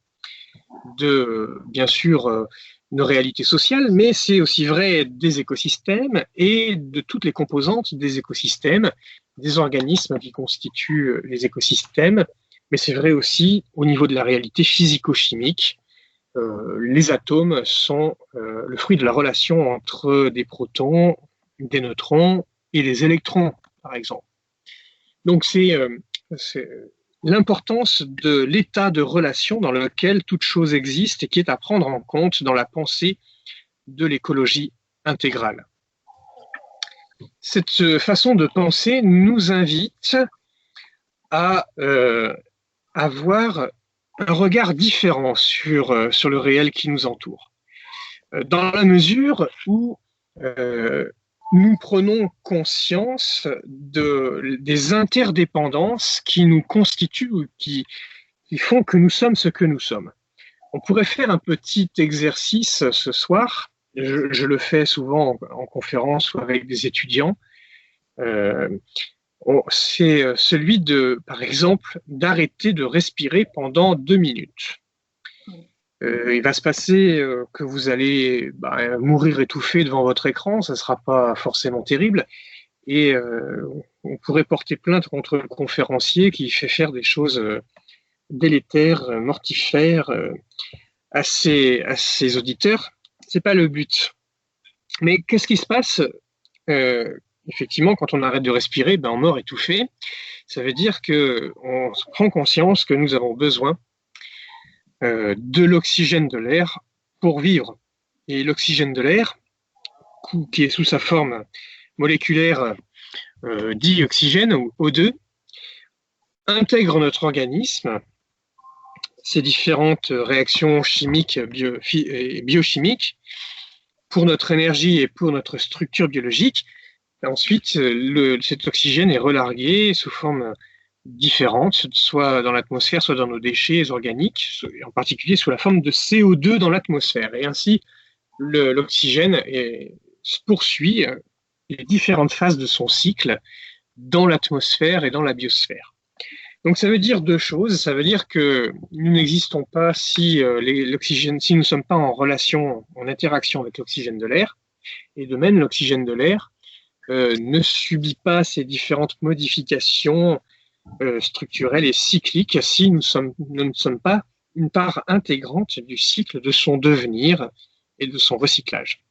de, bien sûr, nos réalités sociales, mais c'est aussi vrai des écosystèmes et de toutes les composantes des écosystèmes, des organismes qui constituent les écosystèmes, mais c'est vrai aussi au niveau de la réalité physico-chimique. Les atomes sont le fruit de la relation entre des protons, des neutrons et des électrons, par exemple. Donc c'est l'importance de l'état de relation dans lequel toute chose existe et qui est à prendre en compte dans la pensée de l'écologie intégrale. Cette façon de penser nous invite à avoir un regard différent sur le réel qui nous entoure, dans la mesure où nous prenons conscience des interdépendances qui nous constituent, qui font que nous sommes ce que nous sommes. On pourrait faire un petit exercice ce soir, je le fais souvent en conférence ou avec des étudiants, c'est celui par exemple, d'arrêter de respirer pendant 2 minutes. Il va se passer que vous allez mourir étouffé devant votre écran, ça ne sera pas forcément terrible. et on pourrait porter plainte contre le conférencier qui fait faire des choses délétères, mortifères à ses auditeurs. C'est pas le but. Mais qu'est-ce qui se passe effectivement, quand on arrête de respirer, on meurt étouffé. Ça veut dire qu'on prend conscience que nous avons besoin de l'oxygène de l'air pour vivre. Et l'oxygène de l'air, qui est sous sa forme moléculaire dit oxygène ou O2, intègre notre organisme, ces différentes réactions chimiques et biochimiques, pour notre énergie et pour notre structure biologique. Et ensuite, cet oxygène est relargué sous forme différente, soit dans l'atmosphère, soit dans nos déchets organiques, en particulier sous la forme de CO2 dans l'atmosphère. Et ainsi, l'oxygène poursuit les différentes phases de son cycle dans l'atmosphère et dans la biosphère. Donc ça veut dire deux choses. Ça veut dire que nous n'existons pas si nous ne sommes pas en relation, en interaction avec l'oxygène de l'air. Et de même, l'oxygène de l'air ne subit pas ces différentes modifications structurelles et cycliques si nous ne sommes pas une part intégrante du cycle de son devenir et de son recyclage.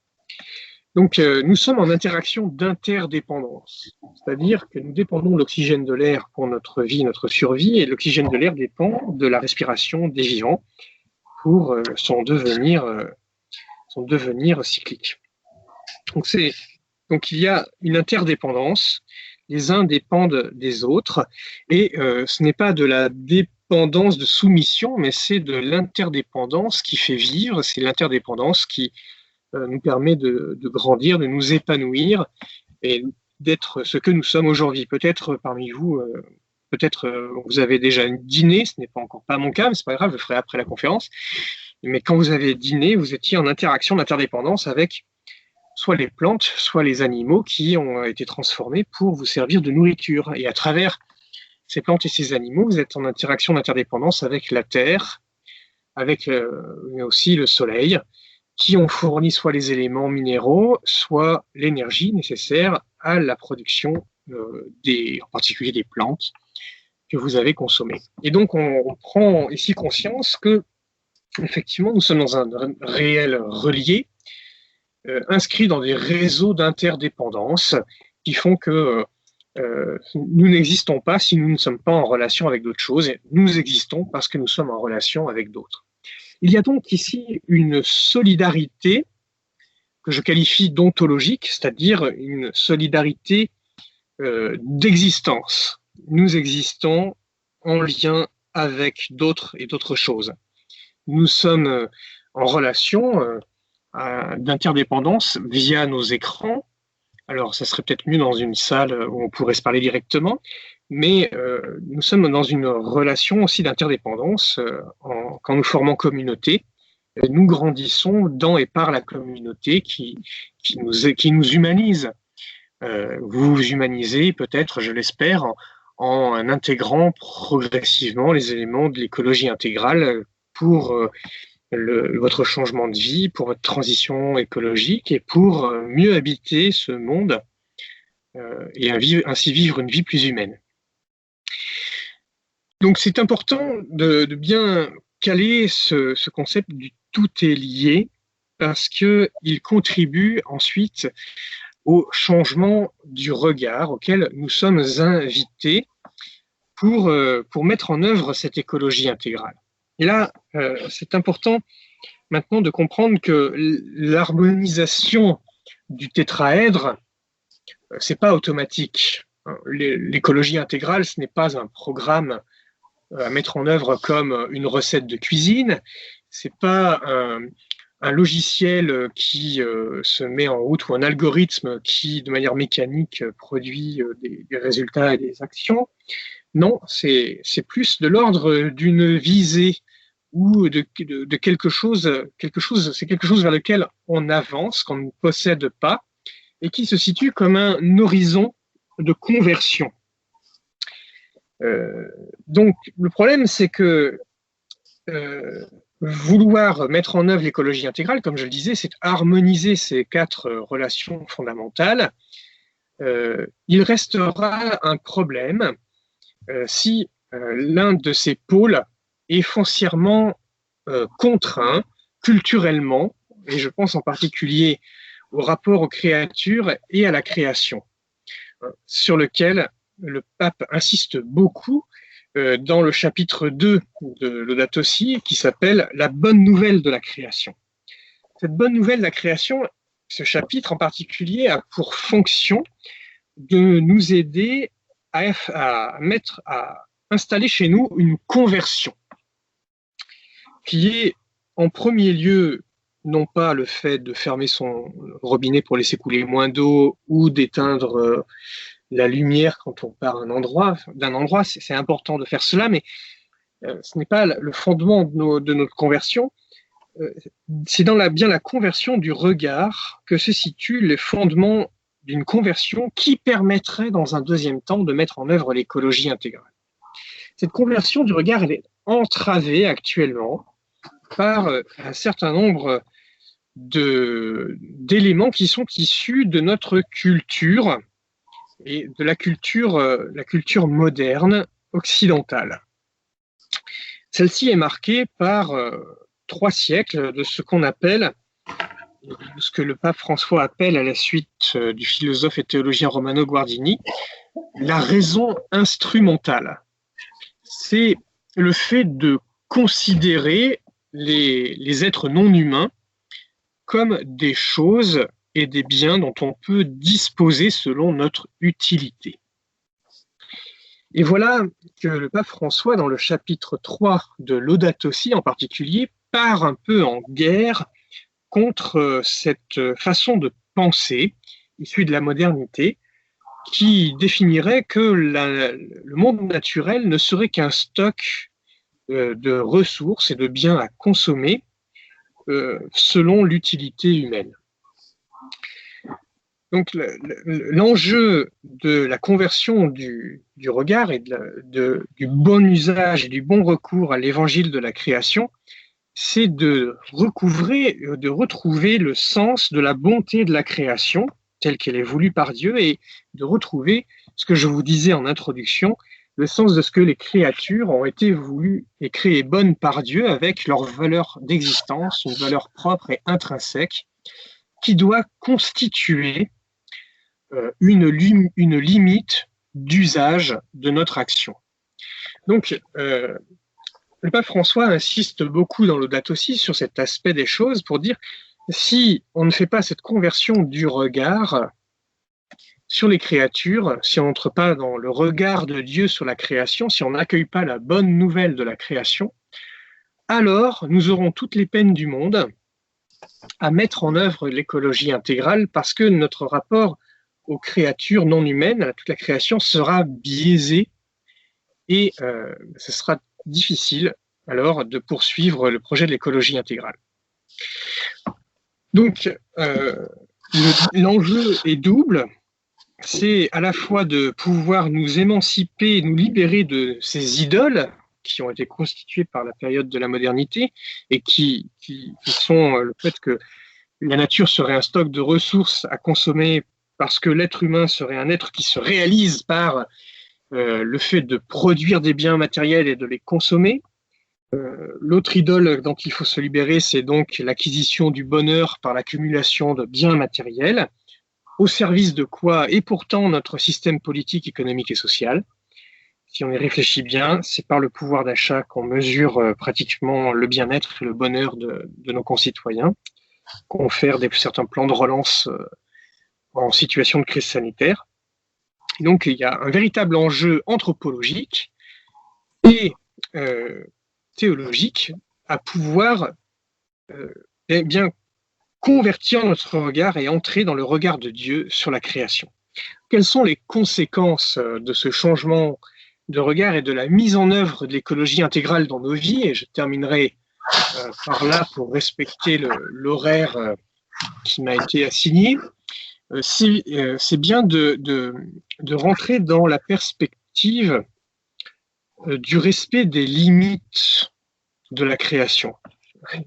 Donc, nous sommes en interaction d'interdépendance, c'est-à-dire que nous dépendons de l'oxygène de l'air pour notre vie, notre survie, et l'oxygène de l'air dépend de la respiration des vivants pour son devenir cyclique. Donc, il y a une interdépendance, les uns dépendent des autres, et ce n'est pas de la dépendance de soumission, mais c'est de l'interdépendance qui fait vivre, c'est l'interdépendance qui nous permet de grandir, de nous épanouir et d'être ce que nous sommes aujourd'hui. Peut-être parmi vous, vous avez déjà dîné, ce n'est pas encore pas mon cas, mais c'est pas grave, je le ferai après la conférence. Mais quand vous avez dîné, vous étiez en interaction d'interdépendance avec soit les plantes, soit les animaux qui ont été transformés pour vous servir de nourriture. Et à travers ces plantes et ces animaux, vous êtes en interaction d'interdépendance avec la terre, mais aussi le soleil, qui ont fourni soit les éléments minéraux, soit l'énergie nécessaire à la production en particulier des plantes que vous avez consommées. Et donc, on prend ici conscience que, effectivement, nous sommes dans un réel relié, inscrits dans des réseaux d'interdépendance qui font que nous n'existons pas si nous ne sommes pas en relation avec d'autres choses. Et nous existons parce que nous sommes en relation avec d'autres. Il y a donc ici une solidarité que je qualifie d'ontologique, c'est-à-dire une solidarité d'existence. Nous existons en lien avec d'autres et d'autres choses. Nous sommes en relation d'interdépendance via nos écrans. Alors, ça serait peut-être mieux dans une salle où on pourrait se parler directement, mais nous sommes dans une relation aussi d'interdépendance quand nous formons communauté. Nous grandissons dans et par la communauté qui nous humanise. Vous vous humanisez peut-être, je l'espère, en intégrant progressivement les éléments de l'écologie intégrale pour votre changement de vie, pour votre transition écologique et pour mieux habiter ce monde et ainsi vivre une vie plus humaine. Donc c'est important de bien caler ce concept du tout est lié parce qu'il contribue ensuite au changement du regard auquel nous sommes invités pour mettre en œuvre cette écologie intégrale. Et là, c'est important maintenant de comprendre que l'harmonisation du tétraèdre, c'est pas automatique. L'écologie intégrale, ce n'est pas un programme à mettre en œuvre comme une recette de cuisine. C'est pas un logiciel qui se met en route ou un algorithme qui, de manière mécanique, produit des résultats et des actions. Non, c'est plus de l'ordre d'une visée ou de quelque chose, c'est quelque chose vers lequel on avance, qu'on ne possède pas, et qui se situe comme un horizon de conversion. Donc, le problème, c'est que vouloir mettre en œuvre l'écologie intégrale, comme je le disais, c'est harmoniser ces 4 relations fondamentales il restera un problème si l'un de ces pôles est foncièrement contraint culturellement, et je pense en particulier au rapport aux créatures et à la création, sur lequel le pape insiste beaucoup dans le chapitre 2 de Laudato Si, qui s'appelle « La bonne nouvelle de la création ». Cette bonne nouvelle de la création, ce chapitre en particulier, a pour fonction de nous aider à installer chez nous une conversion, qui est en premier lieu non pas le fait de fermer son robinet pour laisser couler moins d'eau ou d'éteindre la lumière quand on part d'un endroit, c'est important de faire cela, mais ce n'est pas le fondement de notre conversion. C'est bien la conversion du regard que se situent les fondements d'une conversion qui permettrait dans un deuxième temps de mettre en œuvre l'écologie intégrale. Cette conversion du regard, elle est entravée actuellement par un certain nombre d'éléments qui sont issus de notre culture et de la culture moderne occidentale. Celle-ci est marquée par 3 siècles de ce qu'on appelle, ce que le pape François appelle à la suite du philosophe et théologien Romano Guardini, la raison instrumentale. C'est le fait de considérer les êtres non humains comme des choses et des biens dont on peut disposer selon notre utilité. Et voilà que le pape François, dans le chapitre 3 de Laudato Si en particulier, part un peu en guerre contre cette façon de penser issue de la modernité qui définirait que le monde naturel ne serait qu'un stock de ressources et de biens à consommer selon l'utilité humaine. Donc l'enjeu de la conversion du regard et du bon usage et du bon recours à l'évangile de la création, c'est de retrouver le sens de la bonté de la création telle qu'elle est voulue par Dieu et de retrouver ce que je vous disais en introduction, le sens de ce que les créatures ont été voulues et créées bonnes par Dieu avec leur valeur d'existence, une valeur propre et intrinsèque qui doit constituer une limite d'usage de notre action. Donc, le pape François insiste beaucoup dans Laudato Si sur cet aspect des choses pour dire si on ne fait pas cette conversion du regard sur les créatures, si on n'entre pas dans le regard de Dieu sur la création, si on n'accueille pas la bonne nouvelle de la création, alors nous aurons toutes les peines du monde à mettre en œuvre l'écologie intégrale parce que notre rapport aux créatures non humaines, à toute la création, sera biaisé et ce sera difficile alors de poursuivre le projet de l'écologie intégrale. Donc, l'enjeu est double. C'est à la fois de pouvoir nous émanciper, nous libérer de ces idoles qui ont été constituées par la période de la modernité et qui sont le fait que la nature serait un stock de ressources à consommer parce que l'être humain serait un être qui se réalise par le fait de produire des biens matériels et de les consommer. L'autre idole dont il faut se libérer, c'est donc l'acquisition du bonheur par l'accumulation de biens matériels, au service de quoi est pourtant notre système politique, économique et social. Si on y réfléchit bien, c'est par le pouvoir d'achat qu'on mesure pratiquement le bien-être et le bonheur de nos concitoyens, qu'on fait certains plans de relance en situation de crise sanitaire. Et donc, il y a un véritable enjeu anthropologique et théologique à pouvoir bien convertir notre regard et entrer dans le regard de Dieu sur la création. Quelles sont les conséquences de ce changement de regard et de la mise en œuvre de l'écologie intégrale dans nos vies? Et je terminerai par là pour respecter l'horaire qui m'a été assigné. C'est bien de rentrer dans la perspective du respect des limites de la création.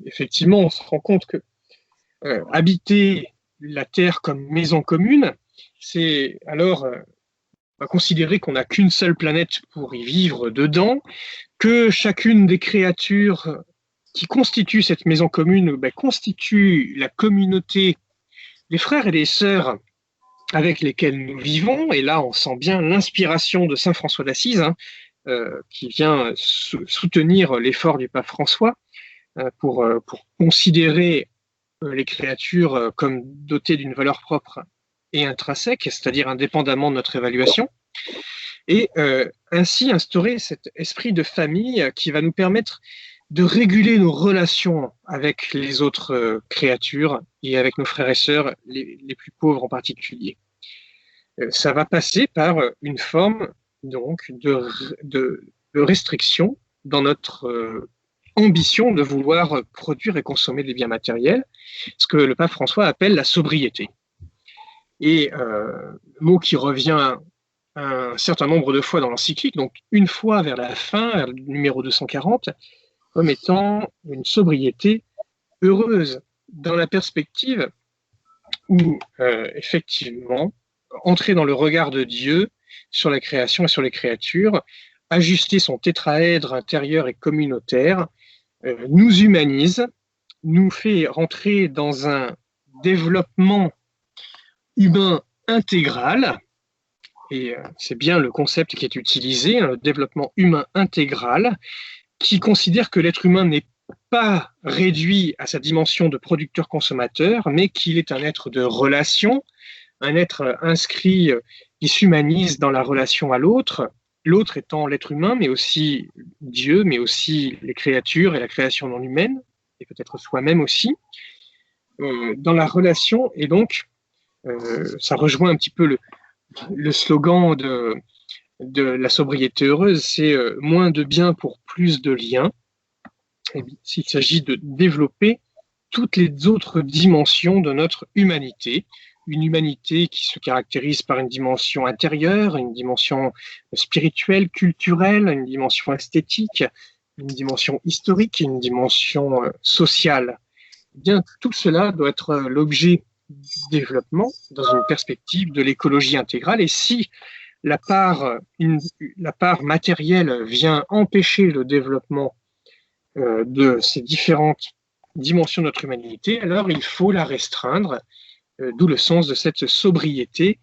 Effectivement, on se rend compte que habiter la Terre comme maison commune, c'est alors on va considérer qu'on n'a qu'une seule planète pour y vivre dedans, que chacune des créatures qui constituent cette maison commune constitue la communauté des frères et des sœurs avec lesquels nous vivons. Et là, on sent bien l'inspiration de saint François d'Assise, qui vient soutenir l'effort du pape François pour considérer les créatures comme dotées d'une valeur propre et intrinsèque, c'est-à-dire indépendamment de notre évaluation, et ainsi instaurer cet esprit de famille qui va nous permettre de réguler nos relations avec les autres créatures et avec nos frères et sœurs, les plus pauvres en particulier. Ça va passer par une forme donc de restriction dans notre ambition de vouloir produire et consommer des biens matériels, ce que le pape François appelle la sobriété. Et mot qui revient un certain nombre de fois dans l'encyclique, donc une fois vers la fin, vers le numéro 240, comme étant une sobriété heureuse, dans la perspective où, effectivement, entrer dans le regard de Dieu sur la création et sur les créatures, ajuster son tétraèdre intérieur et communautaire, nous humanise, nous fait rentrer dans un développement humain intégral, et c'est bien le concept qui est utilisé, un développement humain intégral, qui considère que l'être humain n'est pas réduit à sa dimension de producteur-consommateur, mais qu'il est un être de relation, un être inscrit qui s'humanise dans la relation à l'autre, l'autre étant l'être humain, mais aussi Dieu, mais aussi les créatures et la création non humaine, et peut-être soi-même aussi, dans la relation. Et donc, ça rejoint un petit peu le slogan de la sobriété heureuse, c'est moins de biens pour plus de liens. Il s'agit de développer toutes les autres dimensions de notre humanité, une humanité qui se caractérise par une dimension intérieure, une dimension spirituelle, culturelle, une dimension esthétique, une dimension historique, une dimension sociale. Eh bien, tout cela doit être l'objet du développement dans une perspective de l'écologie intégrale. Et si la part matérielle vient empêcher le développement de ces différentes dimensions de notre humanité, alors il faut la restreindre, d'où le sens de cette sobriété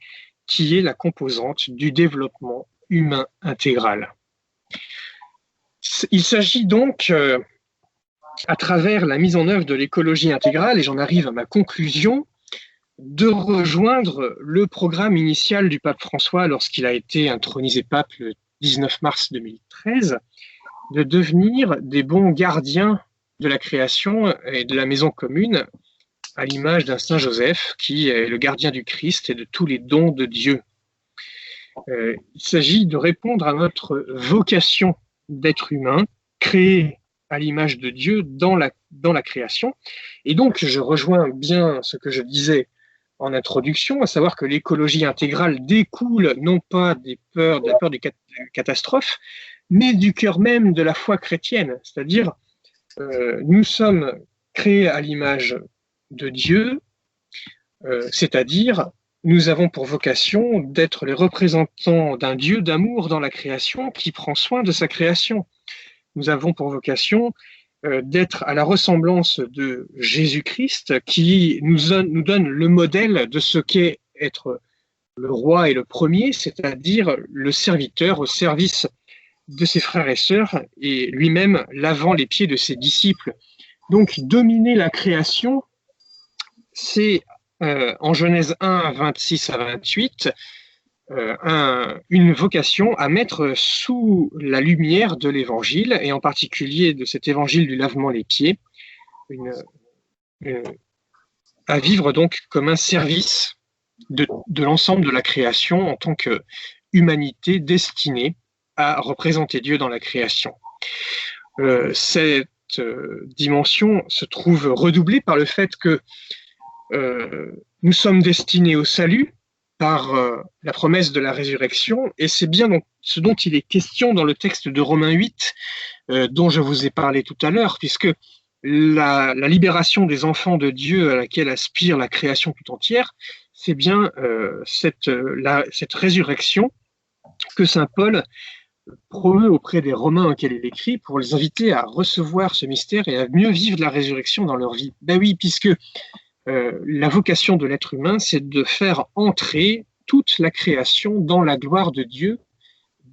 qui est la composante du développement humain intégral. Il s'agit donc, à travers la mise en œuvre de l'écologie intégrale, et j'en arrive à ma conclusion, de rejoindre le programme initial du pape François lorsqu'il a été intronisé pape le 19 mars 2013, de devenir des bons gardiens de la création et de la maison commune, à l'image d'un Saint Joseph qui est le gardien du Christ et de tous les dons de Dieu. Il s'agit de répondre à notre vocation d'être humain, créé à l'image de Dieu dans la création. Et donc, je rejoins bien ce que je disais en introduction, à savoir que l'écologie intégrale découle non pas de la peur des catastrophes, mais du cœur même de la foi chrétienne. C'est-à-dire, nous sommes créés à l'image de Dieu, c'est-à-dire nous avons pour vocation d'être les représentants d'un Dieu d'amour dans la création qui prend soin de sa création. Nous avons pour vocation d'être à la ressemblance de Jésus-Christ qui nous donne le modèle de ce qu'est être le roi et le premier, c'est-à-dire le serviteur au service de ses frères et sœurs et lui-même lavant les pieds de ses disciples. Donc dominer la création, c'est en Genèse 1, 26 à 28, une vocation à mettre sous la lumière de l'Évangile, et en particulier de cet Évangile du lavement les pieds, à vivre donc comme un service de l'ensemble de la création en tant qu'humanité destinée à représenter Dieu dans la création. Cette dimension se trouve redoublée par le fait que nous sommes destinés au salut par la promesse de la résurrection, et c'est bien donc ce dont il est question dans le texte de Romains 8, dont je vous ai parlé tout à l'heure, puisque la libération des enfants de Dieu à laquelle aspire la création tout entière, c'est bien cette résurrection que saint Paul promeut auprès des Romains auxquels il écrit pour les inviter à recevoir ce mystère et à mieux vivre de la résurrection dans leur vie. Ben oui, puisque la vocation de l'être humain, c'est de faire entrer toute la création dans la gloire de Dieu,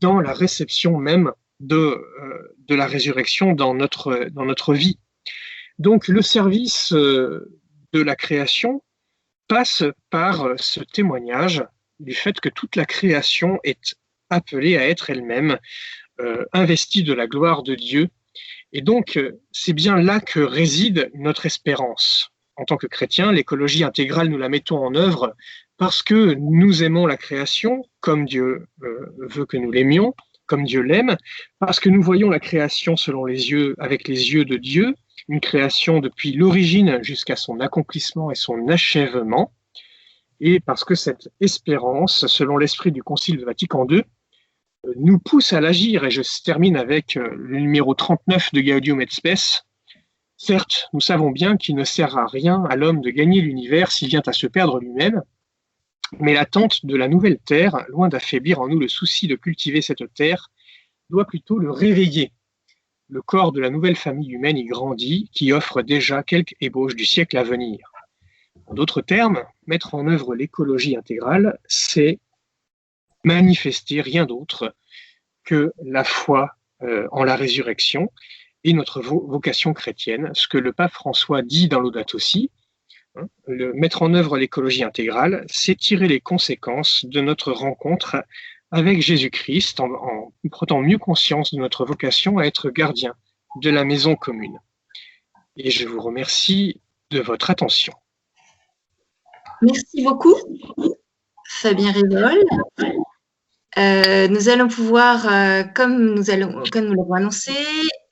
dans la réception même de la résurrection dans notre vie. Donc le service de la création passe par ce témoignage du fait que toute la création est appelée à être elle-même investie de la gloire de Dieu. Et donc, c'est bien là que réside notre espérance. En tant que chrétiens, l'écologie intégrale, nous la mettons en œuvre parce que nous aimons la création comme Dieu veut que nous l'aimions, comme Dieu l'aime, parce que nous voyons la création avec les yeux de Dieu, une création depuis l'origine jusqu'à son accomplissement et son achèvement, et parce que cette espérance, selon l'esprit du Concile de Vatican II, nous pousse à l'agir. Et je termine avec le numéro 39 de Gaudium et Spes. Certes, nous savons bien qu'il ne sert à rien à l'homme de gagner l'univers s'il vient à se perdre lui-même, mais l'attente de la nouvelle terre, loin d'affaiblir en nous le souci de cultiver cette terre, doit plutôt le réveiller. Le corps de la nouvelle famille humaine y grandit, qui offre déjà quelques ébauches du siècle à venir. En d'autres termes, mettre en œuvre l'écologie intégrale, c'est manifester rien d'autre que la foi en la résurrection et notre vocation chrétienne. Ce que le pape François dit dans Laudato Si, mettre en œuvre l'écologie intégrale, c'est tirer les conséquences de notre rencontre avec Jésus-Christ en prenant mieux conscience de notre vocation à être gardien de la maison commune. Et je vous remercie de votre attention. Merci beaucoup, Fabien Rivol. Nous allons pouvoir, comme nous l'avons annoncé,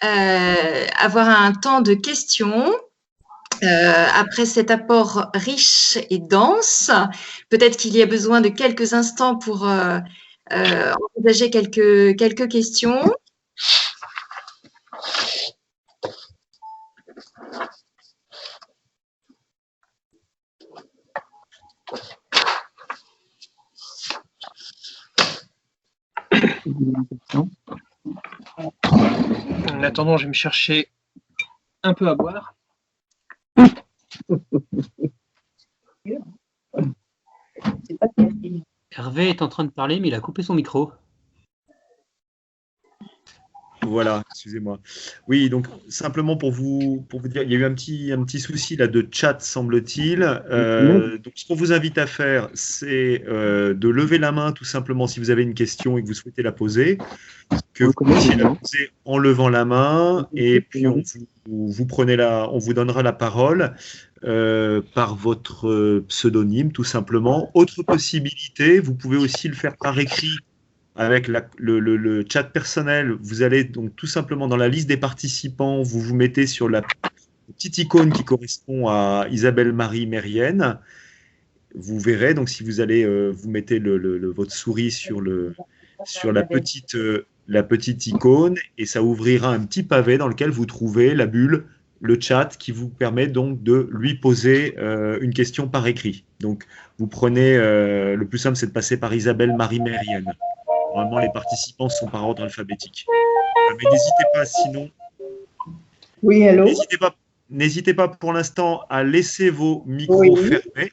avoir un temps de questions. Après cet apport riche et dense, peut-être qu'il y a besoin de quelques instants pour envisager quelques questions. En attendant, je vais me chercher un peu à boire. Hervé est en train de parler, mais il a coupé son micro. Voilà, excusez-moi. Oui, donc simplement pour vous dire, il y a eu un petit souci là de chat, semble-t-il. Donc ce qu'on vous invite à faire, c'est de lever la main tout simplement si vous avez une question et que vous souhaitez la poser, que vous puissiez la poser en levant la main, et puis on vous donnera la parole par votre pseudonyme tout simplement. Autre possibilité, vous pouvez aussi le faire par écrit. Avec le chat personnel, vous allez donc tout simplement dans la liste des participants, vous vous mettez sur la petite icône qui correspond à Isabelle Marie Mérienne. Vous verrez, donc si vous allez, vous mettez votre souris sur la petite icône, et ça ouvrira un petit pavé dans lequel vous trouvez la bulle, le chat, qui vous permet donc de lui poser une question par écrit. Donc vous prenez, le plus simple c'est de passer par Isabelle Marie Mérienne. Normalement, les participants sont par ordre alphabétique. Mais n'hésitez pas, sinon. Oui, allô. N'hésitez pas pour l'instant à laisser vos micros fermés.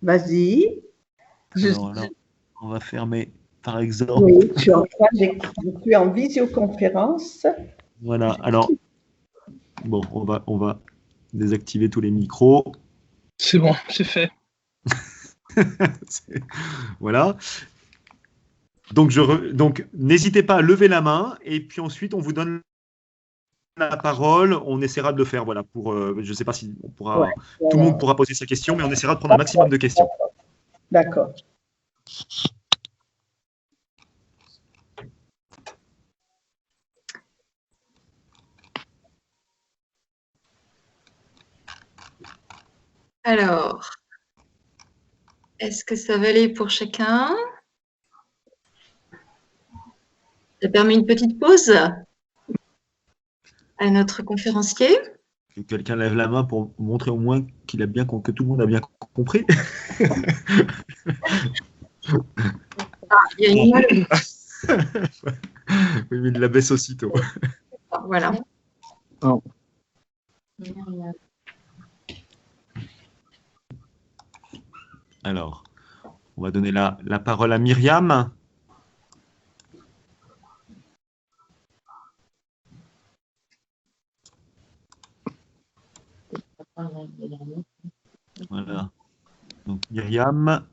Vas-y. Alors, on va fermer, par exemple. Oui, je suis en visioconférence. Voilà. Alors, bon, on va désactiver tous les micros. C'est bon, c'est fait. Voilà. Donc, n'hésitez pas à lever la main, et puis ensuite, on vous donne la parole. On essaiera de le faire, voilà, je ne sais pas si on pourra, tout le monde pourra poser sa question, mais on essaiera de prendre un maximum de questions. D'accord. Alors, est-ce que ça va aller pour chacun? Ça permet une petite pause à notre conférencier. que quelqu'un lève la main pour montrer au moins que tout le monde a bien compris. Il y a une main. Oui, mais il la baisse aussitôt. Voilà. Oh. Alors, on va donner la parole à Myriam. Voilà. Donc, Myriam.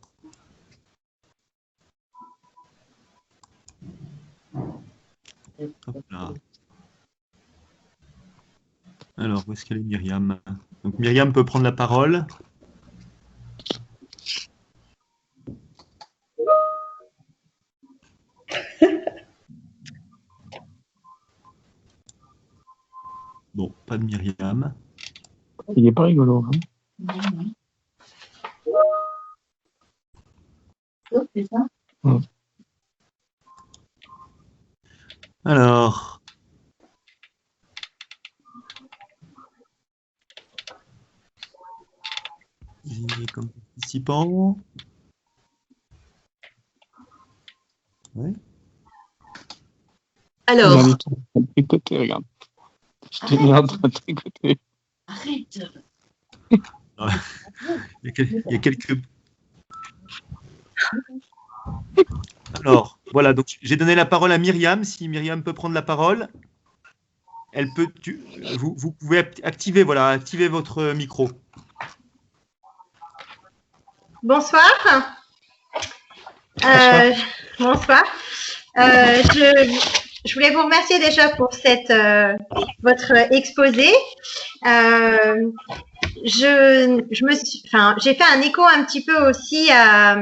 Hop là. Alors, où est-ce qu'elle est, Myriam? Donc, Myriam peut prendre la parole. Bon, pas de Myriam. Il n'est pas rigolo. Hein. Alors, désigné comme participant. Ouais. Alors, Écoutez, regarde. Je t'ai mis en train de t'écouter. arrête. Il y a quelques... Alors, voilà, donc j'ai donné la parole à Myriam. Si Myriam peut prendre la parole, elle peut. Vous pouvez activer votre micro. Bonsoir. Bonsoir. Je voulais vous remercier déjà pour votre exposé. J'ai fait un écho un petit peu aussi à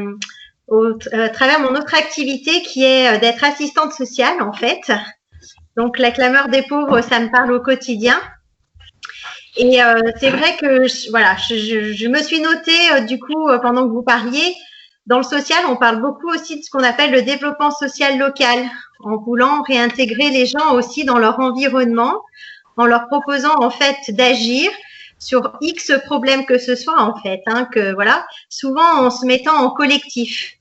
travers mon autre activité qui est d'être assistante sociale en fait. Donc la clameur des pauvres, ça me parle au quotidien. Et c'est vrai que je me suis notée du coup pendant que vous parliez. Dans le social, on parle beaucoup aussi de ce qu'on appelle le développement social local, en voulant réintégrer les gens aussi dans leur environnement, en leur proposant en fait d'agir sur X problèmes que ce soit en fait, souvent en se mettant en collectif.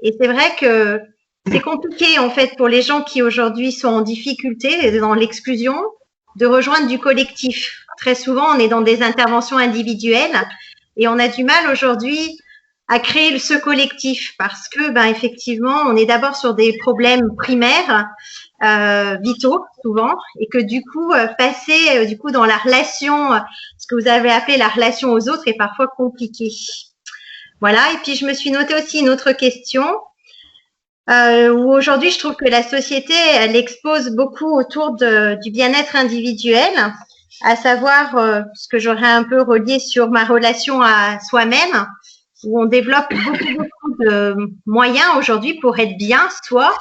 Et c'est vrai que c'est compliqué en fait pour les gens qui aujourd'hui sont en difficulté, dans l'exclusion, de rejoindre du collectif. Très souvent, on est dans des interventions individuelles et on a du mal aujourd'hui à créer ce collectif parce que, effectivement, on est d'abord sur des problèmes primaires, vitaux souvent, et que du coup, passer dans la relation, ce que vous avez appelé la relation aux autres, est parfois compliqué. Voilà. Et puis, je me suis noté aussi une autre question. Où aujourd'hui, je trouve que la société, elle expose beaucoup autour du bien-être individuel, à savoir ce que j'aurais un peu relié sur ma relation à soi-même, où on développe beaucoup de moyens aujourd'hui pour être bien soi,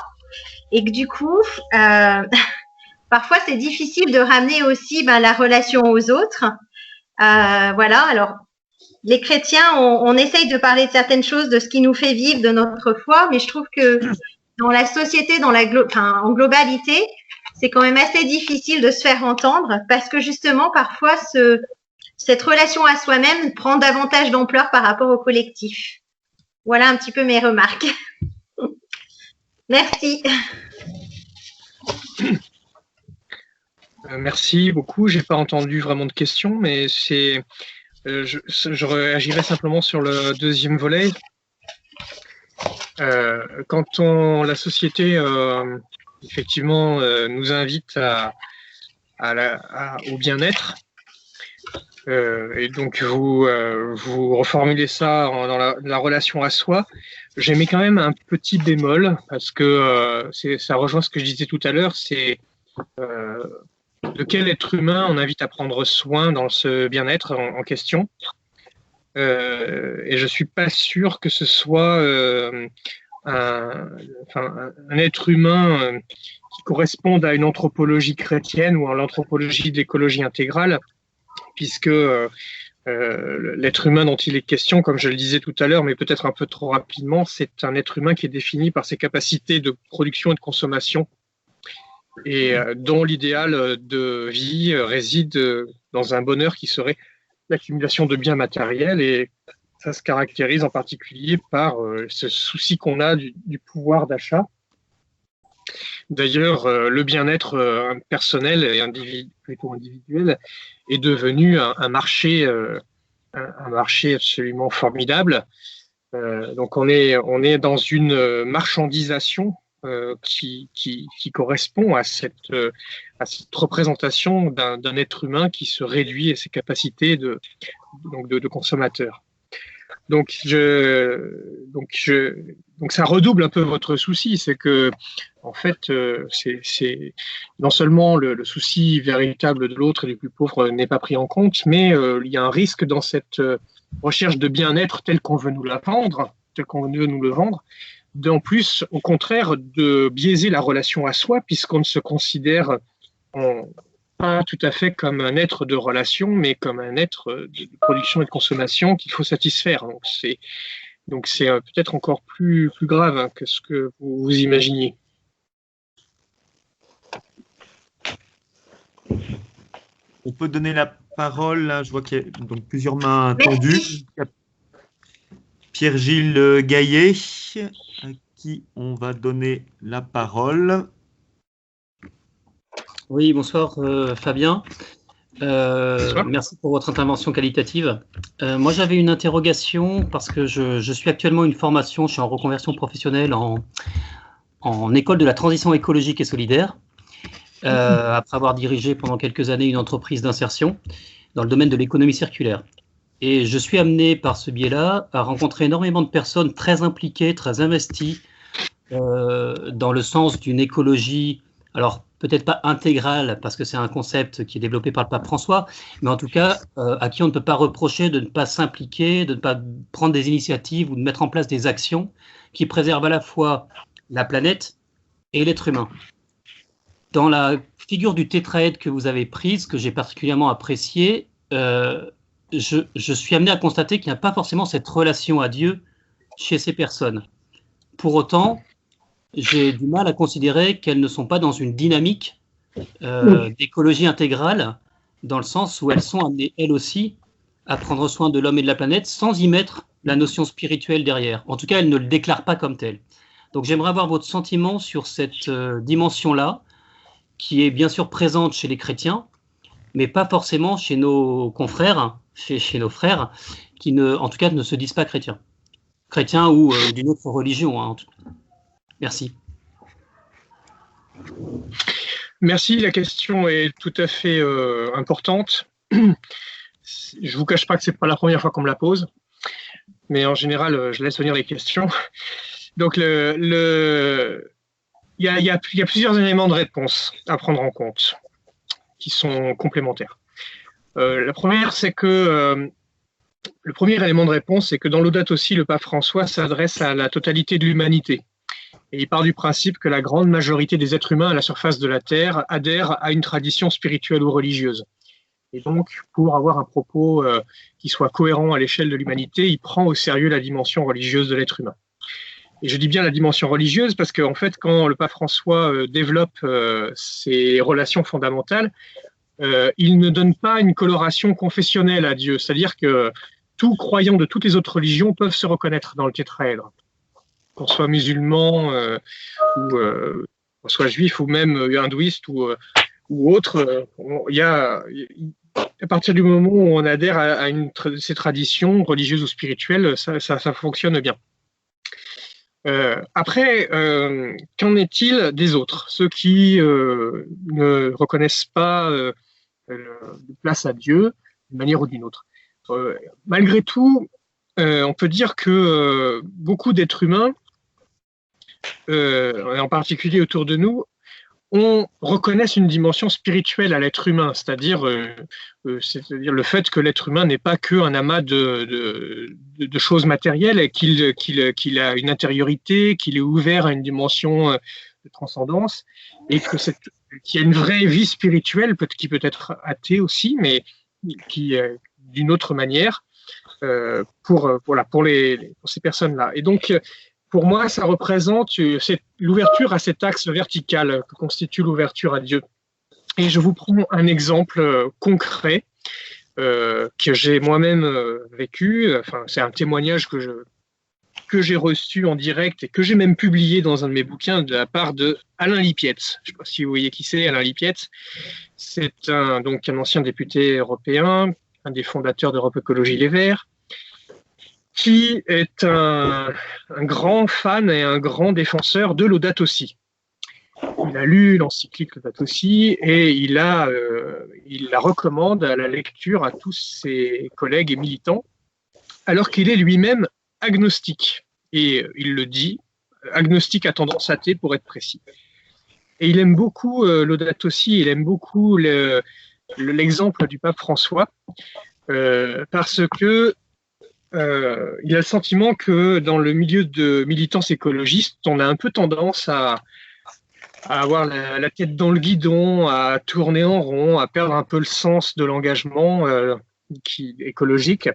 et que du coup, parfois c'est difficile de ramener aussi la relation aux autres. Voilà, alors les chrétiens, on essaye de parler de certaines choses, de ce qui nous fait vivre, de notre foi, mais je trouve que dans la société, en globalité, c'est quand même assez difficile de se faire entendre parce que justement, parfois, cette relation à soi-même prend davantage d'ampleur par rapport au collectif. Voilà un petit peu mes remarques. Merci. Merci beaucoup. J'ai pas entendu vraiment de questions, mais je réagirai simplement sur le deuxième volet. Quand la société effectivement nous invite au bien-être, et donc vous reformulez ça dans la relation à soi, j'aimais quand même un petit bémol parce que ça rejoint ce que je disais tout à l'heure, c'est de quel être humain on invite à prendre soin dans ce bien-être en question. Et je suis pas sûr que ce soit un être humain qui corresponde à une anthropologie chrétienne ou à l'anthropologie d'écologie intégrale, puisque l'être humain dont il est question, comme je le disais tout à l'heure, mais peut-être un peu trop rapidement, c'est un être humain qui est défini par ses capacités de production et de consommation, et dont l'idéal de vie réside dans un bonheur qui serait l'accumulation de biens matériels, et ça se caractérise en particulier par ce souci qu'on a du pouvoir d'achat. D'ailleurs, le bien-être personnel et plutôt individuel est devenu un marché absolument formidable. Donc on est dans une marchandisation qui correspond à cette représentation d'un être humain qui se réduit à ses capacités de consommateur. Donc ça redouble un peu votre souci, c'est que en fait c'est non seulement le souci véritable de l'autre et du plus pauvre n'est pas pris en compte, mais il y a un risque dans cette recherche de bien-être telle qu'on veut nous la vendre, telle qu'on veut nous le vendre, en plus au contraire de biaiser la relation à soi, puisqu'on ne se considère pas tout à fait comme un être de relation, mais comme un être de production et de consommation qu'il faut satisfaire. Donc c'est peut-être encore plus grave que ce que vous imaginiez. On peut donner la parole, là, je vois qu'il y a donc plusieurs mains tendues. Pierre-Gilles Gaillet, à qui on va donner la parole. Oui, bonsoir Fabien. Merci pour votre intervention qualitative. Moi, j'avais une interrogation parce que je suis actuellement une formation, je suis en reconversion professionnelle en école de la transition écologique et solidaire, après avoir dirigé pendant quelques années une entreprise d'insertion dans le domaine de l'économie circulaire. Et je suis amené par ce biais-là à rencontrer énormément de personnes très impliquées, très investies dans le sens d'une écologie, alors peut-être pas intégrale, parce que c'est un concept qui est développé par le pape François, mais en tout cas, à qui on ne peut pas reprocher de ne pas s'impliquer, de ne pas prendre des initiatives ou de mettre en place des actions qui préservent à la fois la planète et l'être humain. Dans la figure du tétraède que vous avez prise, que j'ai particulièrement appréciée, je suis amené à constater qu'il n'y a pas forcément cette relation à Dieu chez ces personnes. Pour autant, j'ai du mal à considérer qu'elles ne sont pas dans une dynamique d'écologie intégrale, dans le sens où elles sont amenées, elles aussi, à prendre soin de l'homme et de la planète sans y mettre la notion spirituelle derrière. En tout cas, elles ne le déclarent pas comme tel. Donc j'aimerais avoir votre sentiment sur cette dimension-là, qui est bien sûr présente chez les chrétiens, mais pas forcément chez nos confrères, chez nos frères, qui en tout cas ne se disent pas chrétiens. Chrétiens ou d'une autre religion, hein, en tout cas. Merci. Merci, la question est tout à fait importante. Je ne vous cache pas que ce n'est pas la première fois qu'on me la pose, mais en général, je laisse venir les questions. Donc, il y a plusieurs éléments de réponse à prendre en compte qui sont complémentaires. La première, c'est que le premier élément de réponse, c'est que dans Laudato Si, le pape François s'adresse à la totalité de l'humanité. Et il part du principe que la grande majorité des êtres humains à la surface de la Terre adhèrent à une tradition spirituelle ou religieuse. Et donc, pour avoir un propos qui soit cohérent à l'échelle de l'humanité, il prend au sérieux la dimension religieuse de l'être humain. Et je dis bien la dimension religieuse parce qu'en fait, quand le pape François développe ses relations fondamentales, il ne donne pas une coloration confessionnelle à Dieu. C'est-à-dire que tous croyants de toutes les autres religions peuvent se reconnaître dans le tétraèdre. Qu'on soit musulman, ou qu'on soit juif, ou même hindouiste, ou autre, à partir du moment où on adhère à ces traditions religieuses ou spirituelles, ça fonctionne bien. Après, qu'en est-il des autres, ceux qui ne reconnaissent pas de place à Dieu d'une manière ou d'une autre? Malgré tout, on peut dire que beaucoup d'êtres humains, en particulier autour de nous, reconnaissent une dimension spirituelle à l'être humain, c'est-à-dire le fait que l'être humain n'est pas qu'un amas de choses matérielles, et qu'il a une intériorité, qu'il est ouvert à une dimension de transcendance, et qu'il y a une vraie vie spirituelle qui peut être athée aussi, mais qui d'une autre manière pour ces personnes-là. Et donc pour moi, ça représente l'ouverture à cet axe vertical que constitue l'ouverture à Dieu. Et je vous prends un exemple concret que j'ai moi-même vécu. Enfin, c'est un témoignage que j'ai reçu en direct et que j'ai même publié dans un de mes bouquins de la part de Alain Lipietz. Je ne sais pas si vous voyez qui c'est, Alain Lipietz. C'est donc un ancien député européen, un des fondateurs d'Europe Écologie Les Verts, qui est un grand fan et un grand défenseur de Laudato Si. Il a lu l'encyclique Laudato Si et il la recommande à la lecture à tous ses collègues et militants, alors qu'il est lui-même agnostique. Et il le dit, agnostique à tendance athée pour être précis. Et il aime beaucoup Laudato Si, il aime beaucoup l'exemple du pape François, parce que il a le sentiment que dans le milieu de militants écologistes, on a un peu tendance à avoir la tête dans le guidon, à tourner en rond, à perdre un peu le sens de l'engagement écologique.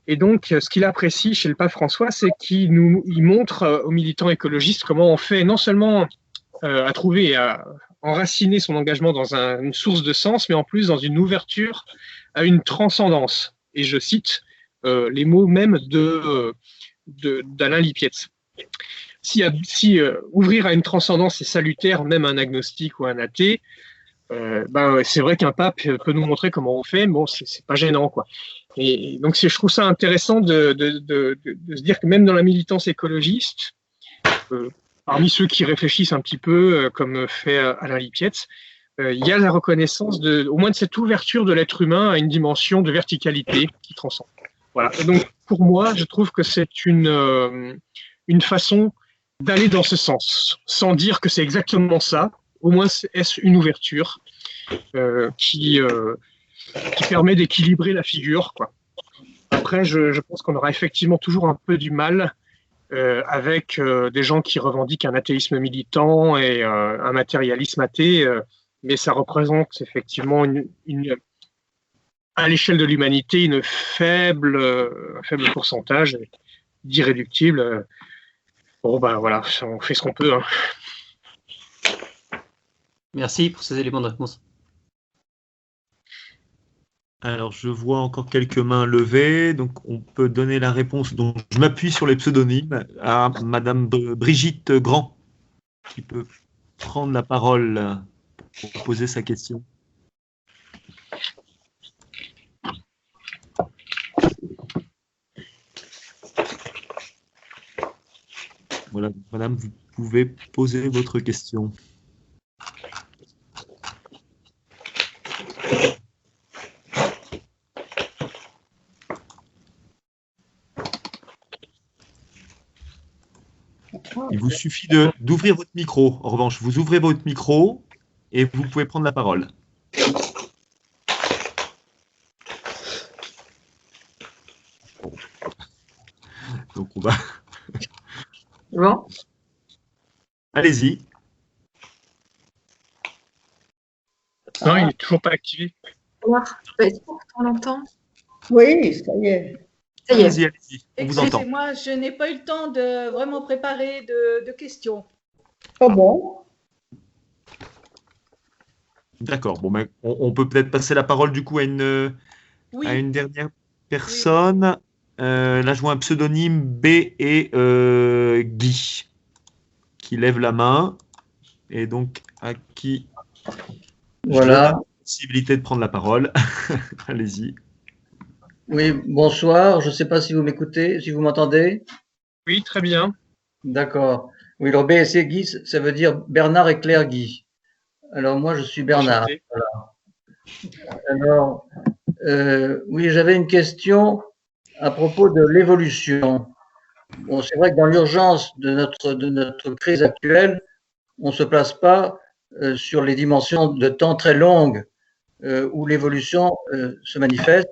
Et donc, ce qu'il apprécie chez le pape François, c'est qu'il montre aux militants écologistes comment on fait non seulement à trouver et à enraciner son engagement dans une source de sens, mais en plus dans une ouverture à une transcendance. Et je cite les mots même d'Alain Lipietz. Si ouvrir à une transcendance est salutaire, même un agnostique ou un athée, c'est vrai qu'un pape peut nous montrer comment on fait, bon, c'est pas gênant, quoi. Et donc, je trouve ça intéressant de se dire que même dans la militance écologiste, parmi ceux qui réfléchissent un petit peu, comme fait Alain Lipietz, il y a la reconnaissance au moins de cette ouverture de l'être humain à une dimension de verticalité qui transcende. Voilà. Et donc, pour moi, je trouve que c'est une façon d'aller dans ce sens, sans dire que c'est exactement ça. Au moins, est-ce une ouverture qui permet d'équilibrer la figure, quoi. Après, je pense qu'on aura effectivement toujours un peu du mal avec des gens qui revendiquent un athéisme militant et un matérialisme athée, mais ça représente effectivement à l'échelle de l'humanité un faible pourcentage d'irréductibles. Bon, voilà, on fait ce qu'on peut. Hein. Merci pour ces éléments de réponse. Alors, je vois encore quelques mains levées, donc on peut donner la réponse. Donc, je m'appuie sur les pseudonymes à Madame Brigitte Grand, qui peut prendre la parole pour poser sa question. Voilà, Madame, vous pouvez poser votre question. Il vous suffit d'ouvrir votre micro. En revanche, vous ouvrez votre micro et vous pouvez prendre la parole. Donc, on va... Bon. Allez-y. Non, il n'est toujours pas activé. Est-ce qu'on l'entend? Oui, ça y est. Ça y est. Allez-y, allez-y. On vous entend. Excusez-moi, je n'ai pas eu le temps de vraiment préparer de questions. Oh bon? D'accord. Bon, ben, on peut peut-être passer la parole du coup à une dernière personne. Là, je vois un pseudonyme B et Guy qui lève la main. Et donc, à qui voilà. La possibilité de prendre la parole. Allez-y. Oui, bonsoir. Je ne sais pas si vous m'écoutez, si vous m'entendez. Oui, très bien. D'accord. Oui, alors B et C, Guy, ça veut dire Bernard et Claire Guy. Alors, moi, je suis Bernard. Voilà. Alors, oui, j'avais une question à propos de l'évolution. Bon, c'est vrai que dans l'urgence de notre crise actuelle, on ne se place pas sur les dimensions de temps très longues où l'évolution se manifeste.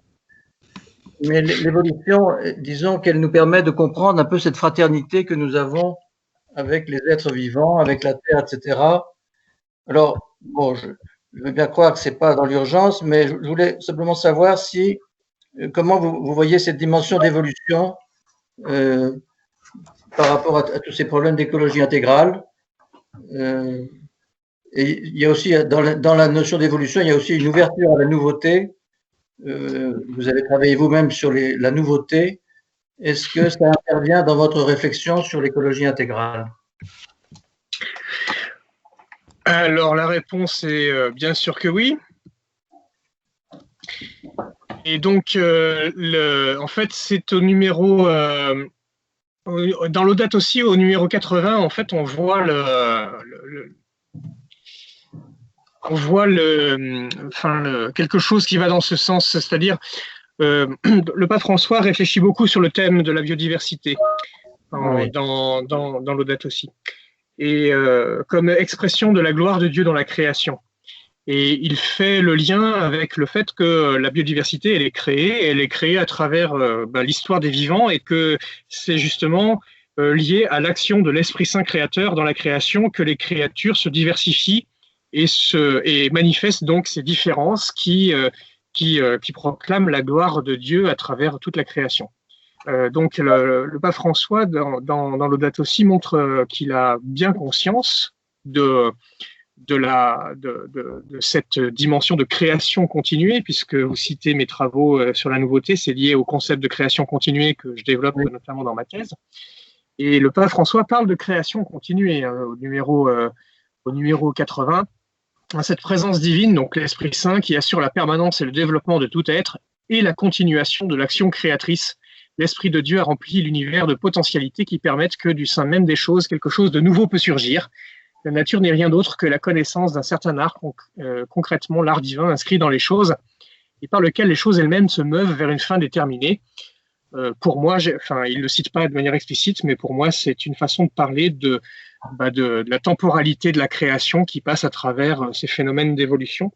Mais l'évolution, disons qu'elle nous permet de comprendre un peu cette fraternité que nous avons avec les êtres vivants, avec la Terre, etc. Alors, bon, je veux bien croire que ce n'est pas dans l'urgence, mais je voulais simplement savoir comment vous voyez cette dimension d'évolution par rapport à tous ces problèmes d'écologie intégrale. Et il y a aussi, dans la notion d'évolution, il y a aussi une ouverture à la nouveauté. Vous avez travaillé vous-même sur la nouveauté. Est-ce que ça intervient dans votre réflexion sur l'écologie intégrale? Alors, la réponse est bien sûr que oui. Et donc, en fait, c'est au numéro... dans l'Audate aussi, au numéro 80, en fait, on voit quelque chose qui va dans ce sens, c'est-à-dire le pape François réfléchit beaucoup sur le thème de la biodiversité dans l'Audate aussi, et comme expression de la gloire de Dieu dans la création. Et il fait le lien avec le fait que la biodiversité, elle est créée à travers l'histoire des vivants, et que c'est justement lié à l'action de l'Esprit Saint créateur dans la création que les créatures se diversifient et manifestent donc ces différences qui proclament la gloire de Dieu à travers toute la création. Donc le pape François, dans l'Audate aussi, montre qu'il a bien conscience de cette dimension de création continuée, puisque vous citez mes travaux sur la nouveauté, c'est lié au concept de création continuée que je développe notamment dans ma thèse. Et le pape François parle de création continuée au numéro 80. Cette présence divine, donc l'Esprit Saint, qui assure la permanence et le développement de tout être et la continuation de l'action créatrice. L'Esprit de Dieu a rempli l'univers de potentialités qui permettent que du sein même des choses, quelque chose de nouveau peut surgir. La nature n'est rien d'autre que la connaissance d'un certain art, concrètement l'art divin inscrit dans les choses, et par lequel les choses elles-mêmes se meuvent vers une fin déterminée. Pour moi, il ne le cite pas de manière explicite, mais pour moi, c'est une façon de parler de la temporalité de la création qui passe à travers ces phénomènes d'évolution,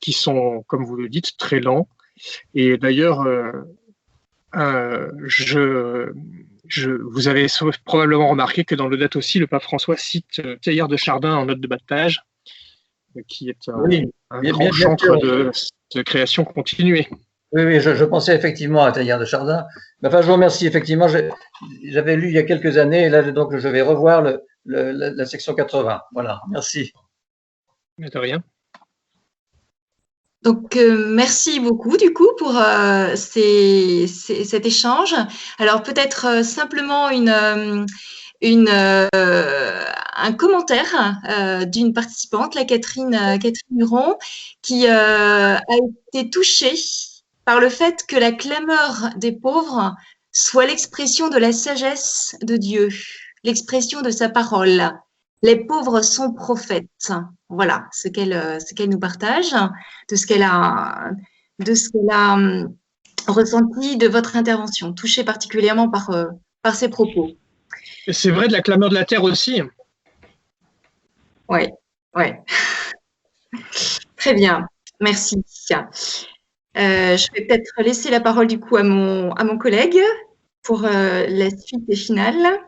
qui sont, comme vous le dites, très lents. Et d'ailleurs, vous avez probablement remarqué que dans l'Audate aussi, le pape François cite Teilhard de Chardin en note de bas de page, qui est un grand chantre de création continuée. Oui, je pensais effectivement à Teilhard de Chardin. Enfin, je vous remercie. Effectivement, j'avais lu il y a quelques années, et là, donc, je vais revoir la section 80. Voilà, merci. De rien. Donc, merci beaucoup, du coup, pour cet échange. Alors, peut-être simplement un commentaire d'une participante, la Catherine Huron, qui a été touchée par le fait que la clameur des pauvres soit l'expression de la sagesse de Dieu, l'expression de sa parole. Les pauvres sont prophètes. Voilà ce qu'elle nous partage, de ce qu'elle a ressenti de votre intervention, touchée particulièrement par ces propos. C'est vrai de la clameur de la terre aussi. Oui. Très bien, merci. Je vais peut-être laisser la parole du coup à mon collègue pour la suite et finale.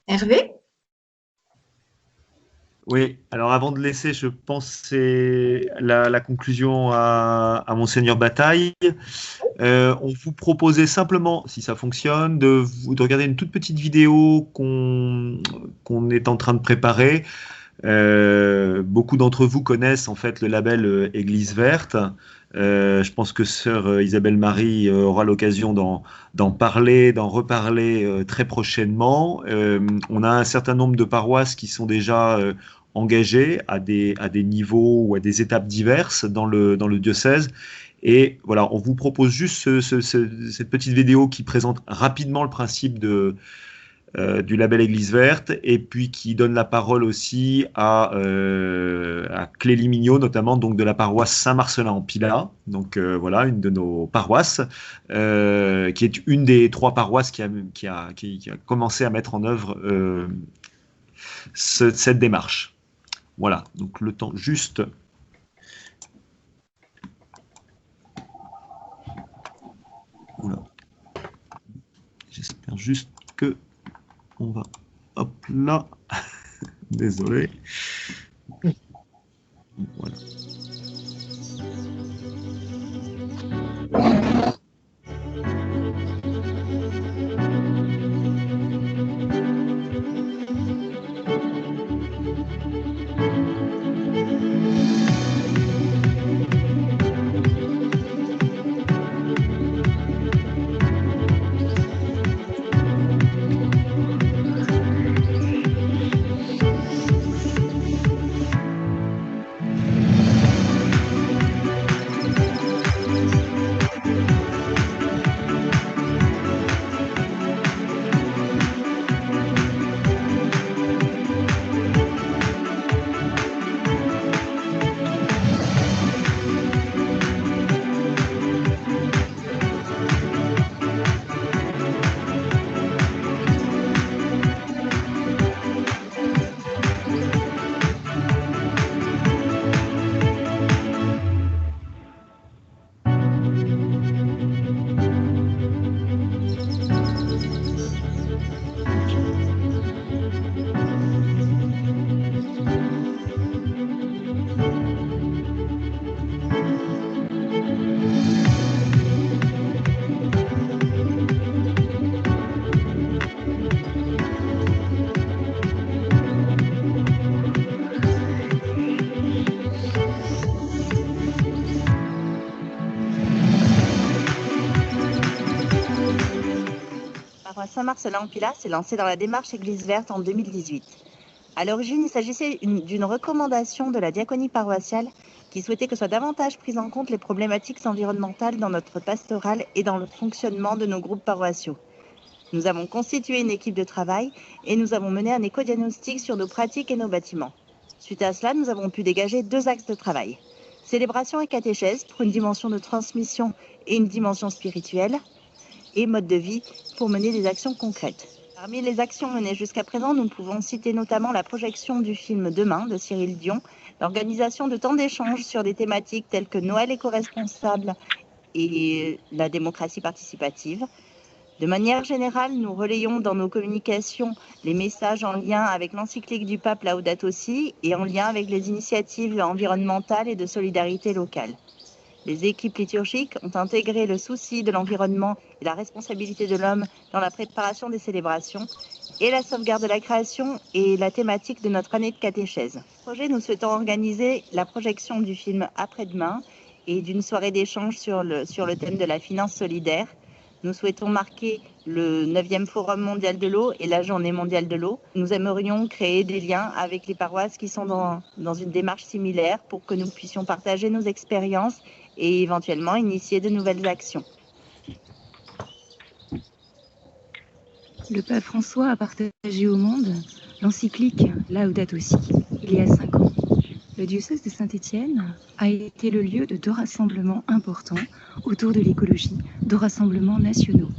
Hervé? Oui, alors avant de laisser, je pense, c'est la conclusion à Monseigneur Bataille. On vous proposait simplement, si ça fonctionne, de regarder une toute petite vidéo qu'on est en train de préparer. Beaucoup d'entre vous connaissent en fait le label Église Verte. Je pense que sœur Isabelle Marie aura l'occasion d'en reparler très prochainement. On a un certain nombre de paroisses qui sont déjà engagées à des niveaux ou à des étapes diverses dans le diocèse. Et voilà, on vous propose juste cette petite vidéo qui présente rapidement le principe du label Église Verte, et puis qui donne la parole aussi à Clélie Mignot, notamment donc de la paroisse Saint-Marcelin en Pilat, donc voilà, une de nos paroisses, qui est une des 3 paroisses qui a commencé à mettre en œuvre cette démarche. Voilà, donc le temps juste. Oula. J'espère juste que on va, hop là, désolé. Voilà. Saint-Marcelin-en-Pilat s'est lancé dans la démarche Église verte en 2018. À l'origine, il s'agissait d'une recommandation de la diaconie paroissiale qui souhaitait que soient davantage prises en compte les problématiques environnementales dans notre pastorale et dans le fonctionnement de nos groupes paroissiaux. Nous avons constitué une équipe de travail et nous avons mené un éco-diagnostic sur nos pratiques et nos bâtiments. Suite à cela, nous avons pu dégager 2 axes de travail. Célébration et catéchèse pour une dimension de transmission et une dimension spirituelle, et mode de vie pour mener des actions concrètes. Parmi les actions menées jusqu'à présent, nous pouvons citer notamment la projection du film Demain de Cyril Dion, l'organisation de temps d'échange sur des thématiques telles que Noël éco-responsable et la démocratie participative. De manière générale, nous relayons dans nos communications les messages en lien avec l'encyclique du pape Laudato Si et en lien avec les initiatives environnementales et de solidarité locale. Les équipes liturgiques ont intégré le souci de l'environnement et la responsabilité de l'homme dans la préparation des célébrations et la sauvegarde de la création et la thématique de notre année de catéchèse. Projet, nous souhaitons organiser la projection du film Après-demain et d'une soirée d'échange sur le thème de la finance solidaire. Nous souhaitons marquer le 9e Forum mondial de l'eau et la Journée mondiale de l'eau. Nous aimerions créer des liens avec les paroisses qui sont dans une démarche similaire pour que nous puissions partager nos expériences et éventuellement initier de nouvelles actions. Le pape François a partagé au monde l'encyclique Laudato Si il y a 5 ans. Le diocèse de Saint-Étienne a été le lieu de 2 rassemblements importants autour de l'écologie, 2 rassemblements nationaux.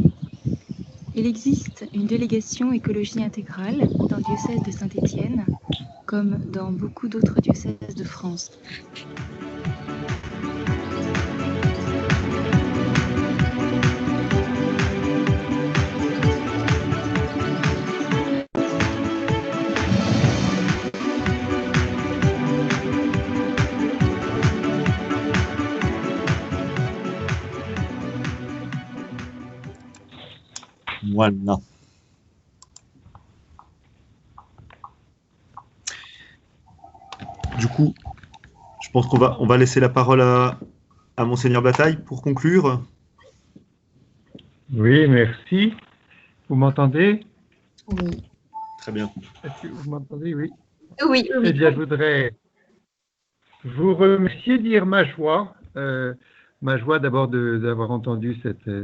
Il existe une délégation écologie intégrale dans le diocèse de Saint-Étienne, comme dans beaucoup d'autres diocèses de France. Voilà. Du coup, je pense qu'on va laisser la parole à Monseigneur Bataille pour conclure. Oui, merci. Vous m'entendez? Oui. Très bien. Est-ce que vous m'entendez? Oui. Oui, oui. Eh bien, je voudrais vous remercier, dire ma joie d'abord d'avoir entendu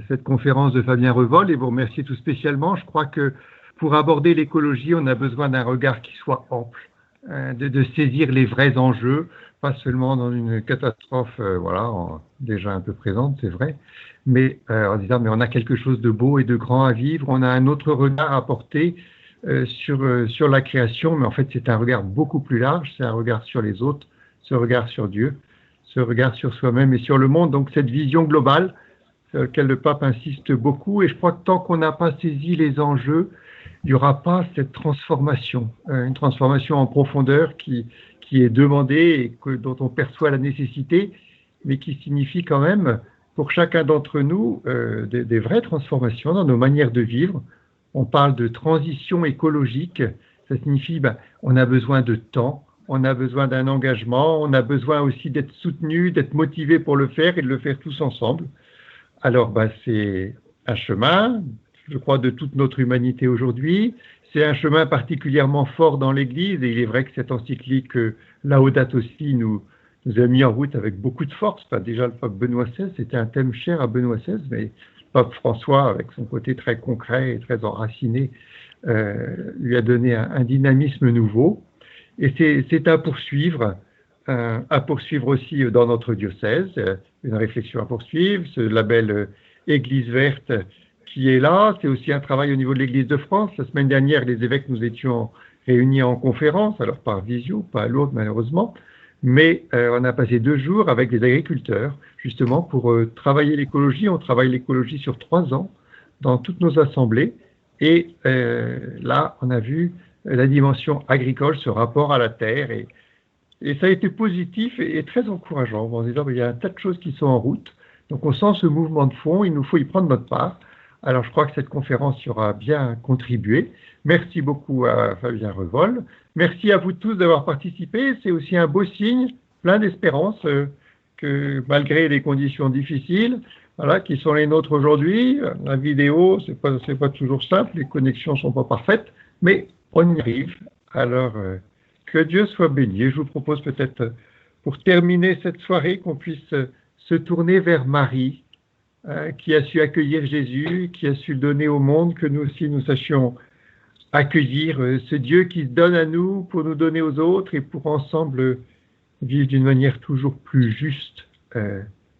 cette conférence de Fabien Revol et vous remercier tout spécialement. Je crois que pour aborder l'écologie, on a besoin d'un regard qui soit ample, de saisir les vrais enjeux, pas seulement dans une catastrophe déjà un peu présente, c'est vrai, mais en disant mais on a quelque chose de beau et de grand à vivre, on a un autre regard à porter sur la création, mais en fait c'est un regard beaucoup plus large, c'est un regard sur les autres, ce regard sur Dieu, ce regard sur soi-même et sur le monde, donc cette vision globale sur laquelle le pape insiste beaucoup, et je crois que tant qu'on n'a pas saisi les enjeux, il n'y aura pas cette transformation, une transformation en profondeur qui est demandée et dont on perçoit la nécessité, mais qui signifie quand même pour chacun d'entre nous des vraies transformations dans nos manières de vivre. On parle de transition écologique, ça signifie on a besoin de temps, on a besoin d'un engagement, on a besoin aussi d'être soutenu, d'être motivé pour le faire et de le faire tous ensemble. Alors, c'est un chemin, je crois, de toute notre humanité aujourd'hui. C'est un chemin particulièrement fort dans l'Église et il est vrai que cette encyclique Laudato Si nous a mis en route avec beaucoup de force. Déjà, le pape Benoît XVI, c'était un thème cher à Benoît XVI, mais le pape François, avec son côté très concret et très enraciné, lui a donné un dynamisme nouveau. Et c'est à poursuivre aussi dans notre diocèse, une réflexion à poursuivre, ce label Église verte qui est là, c'est aussi un travail au niveau de l'Église de France. La semaine dernière, les évêques, nous étions réunis en conférence, alors par visio, pas à Lourdes malheureusement, mais on a passé 2 jours avec des agriculteurs, justement pour travailler l'écologie. On travaille l'écologie sur 3 ans dans toutes nos assemblées, et là, on a vu la dimension agricole, ce rapport à la terre, et ça a été positif et très encourageant en disant il y a un tas de choses qui sont en route, donc on sent ce mouvement de fond, il nous faut y prendre notre part. Alors je crois que cette conférence y aura bien contribué. Merci beaucoup à Fabien Revol, merci à vous tous d'avoir participé, c'est aussi un beau signe, plein d'espérance, que malgré les conditions difficiles, voilà, qui sont les nôtres aujourd'hui. La vidéo, c'est pas toujours simple, les connexions sont pas parfaites, mais on y arrive. Alors, que Dieu soit béni. Et je vous propose peut-être, pour terminer cette soirée, qu'on puisse se tourner vers Marie, qui a su accueillir Jésus, qui a su le donner au monde, que nous aussi nous sachions accueillir ce Dieu qui se donne à nous pour nous donner aux autres et pour ensemble vivre d'une manière toujours plus juste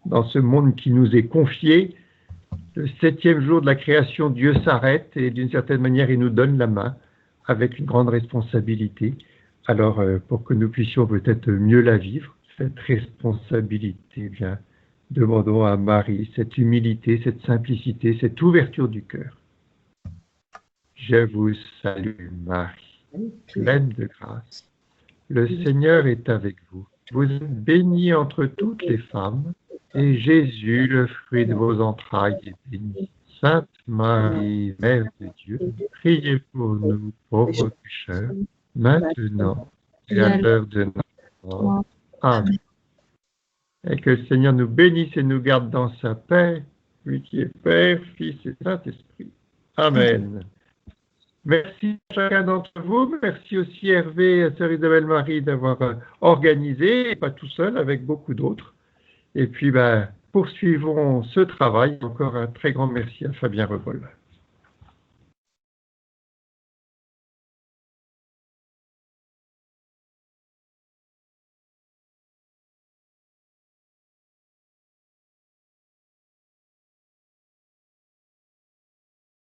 dans ce monde qui nous est confié. Le 7e jour de la création, Dieu s'arrête et d'une certaine manière, il nous donne la main avec une grande responsabilité. Alors, pour que nous puissions peut-être mieux la vivre, cette responsabilité, eh bien, demandons à Marie cette humilité, cette simplicité, cette ouverture du cœur. Je vous salue, Marie, pleine de grâce. Le Seigneur est avec vous. Vous êtes bénie entre toutes les femmes, et Jésus, le fruit de vos entrailles, est béni. Sainte Marie, Mère de Dieu, priez pour nous pauvres pécheurs, maintenant et à l'heure de notre mort. Amen. Et que le Seigneur nous bénisse et nous garde dans sa paix, lui qui est Père, Fils et Saint-Esprit. Amen. Merci à chacun d'entre vous. Merci aussi Hervé et Sœur Isabelle Marie d'avoir organisé, et pas tout seul, avec beaucoup d'autres. Et puis, poursuivons ce travail. Encore un très grand merci à Fabien Revol.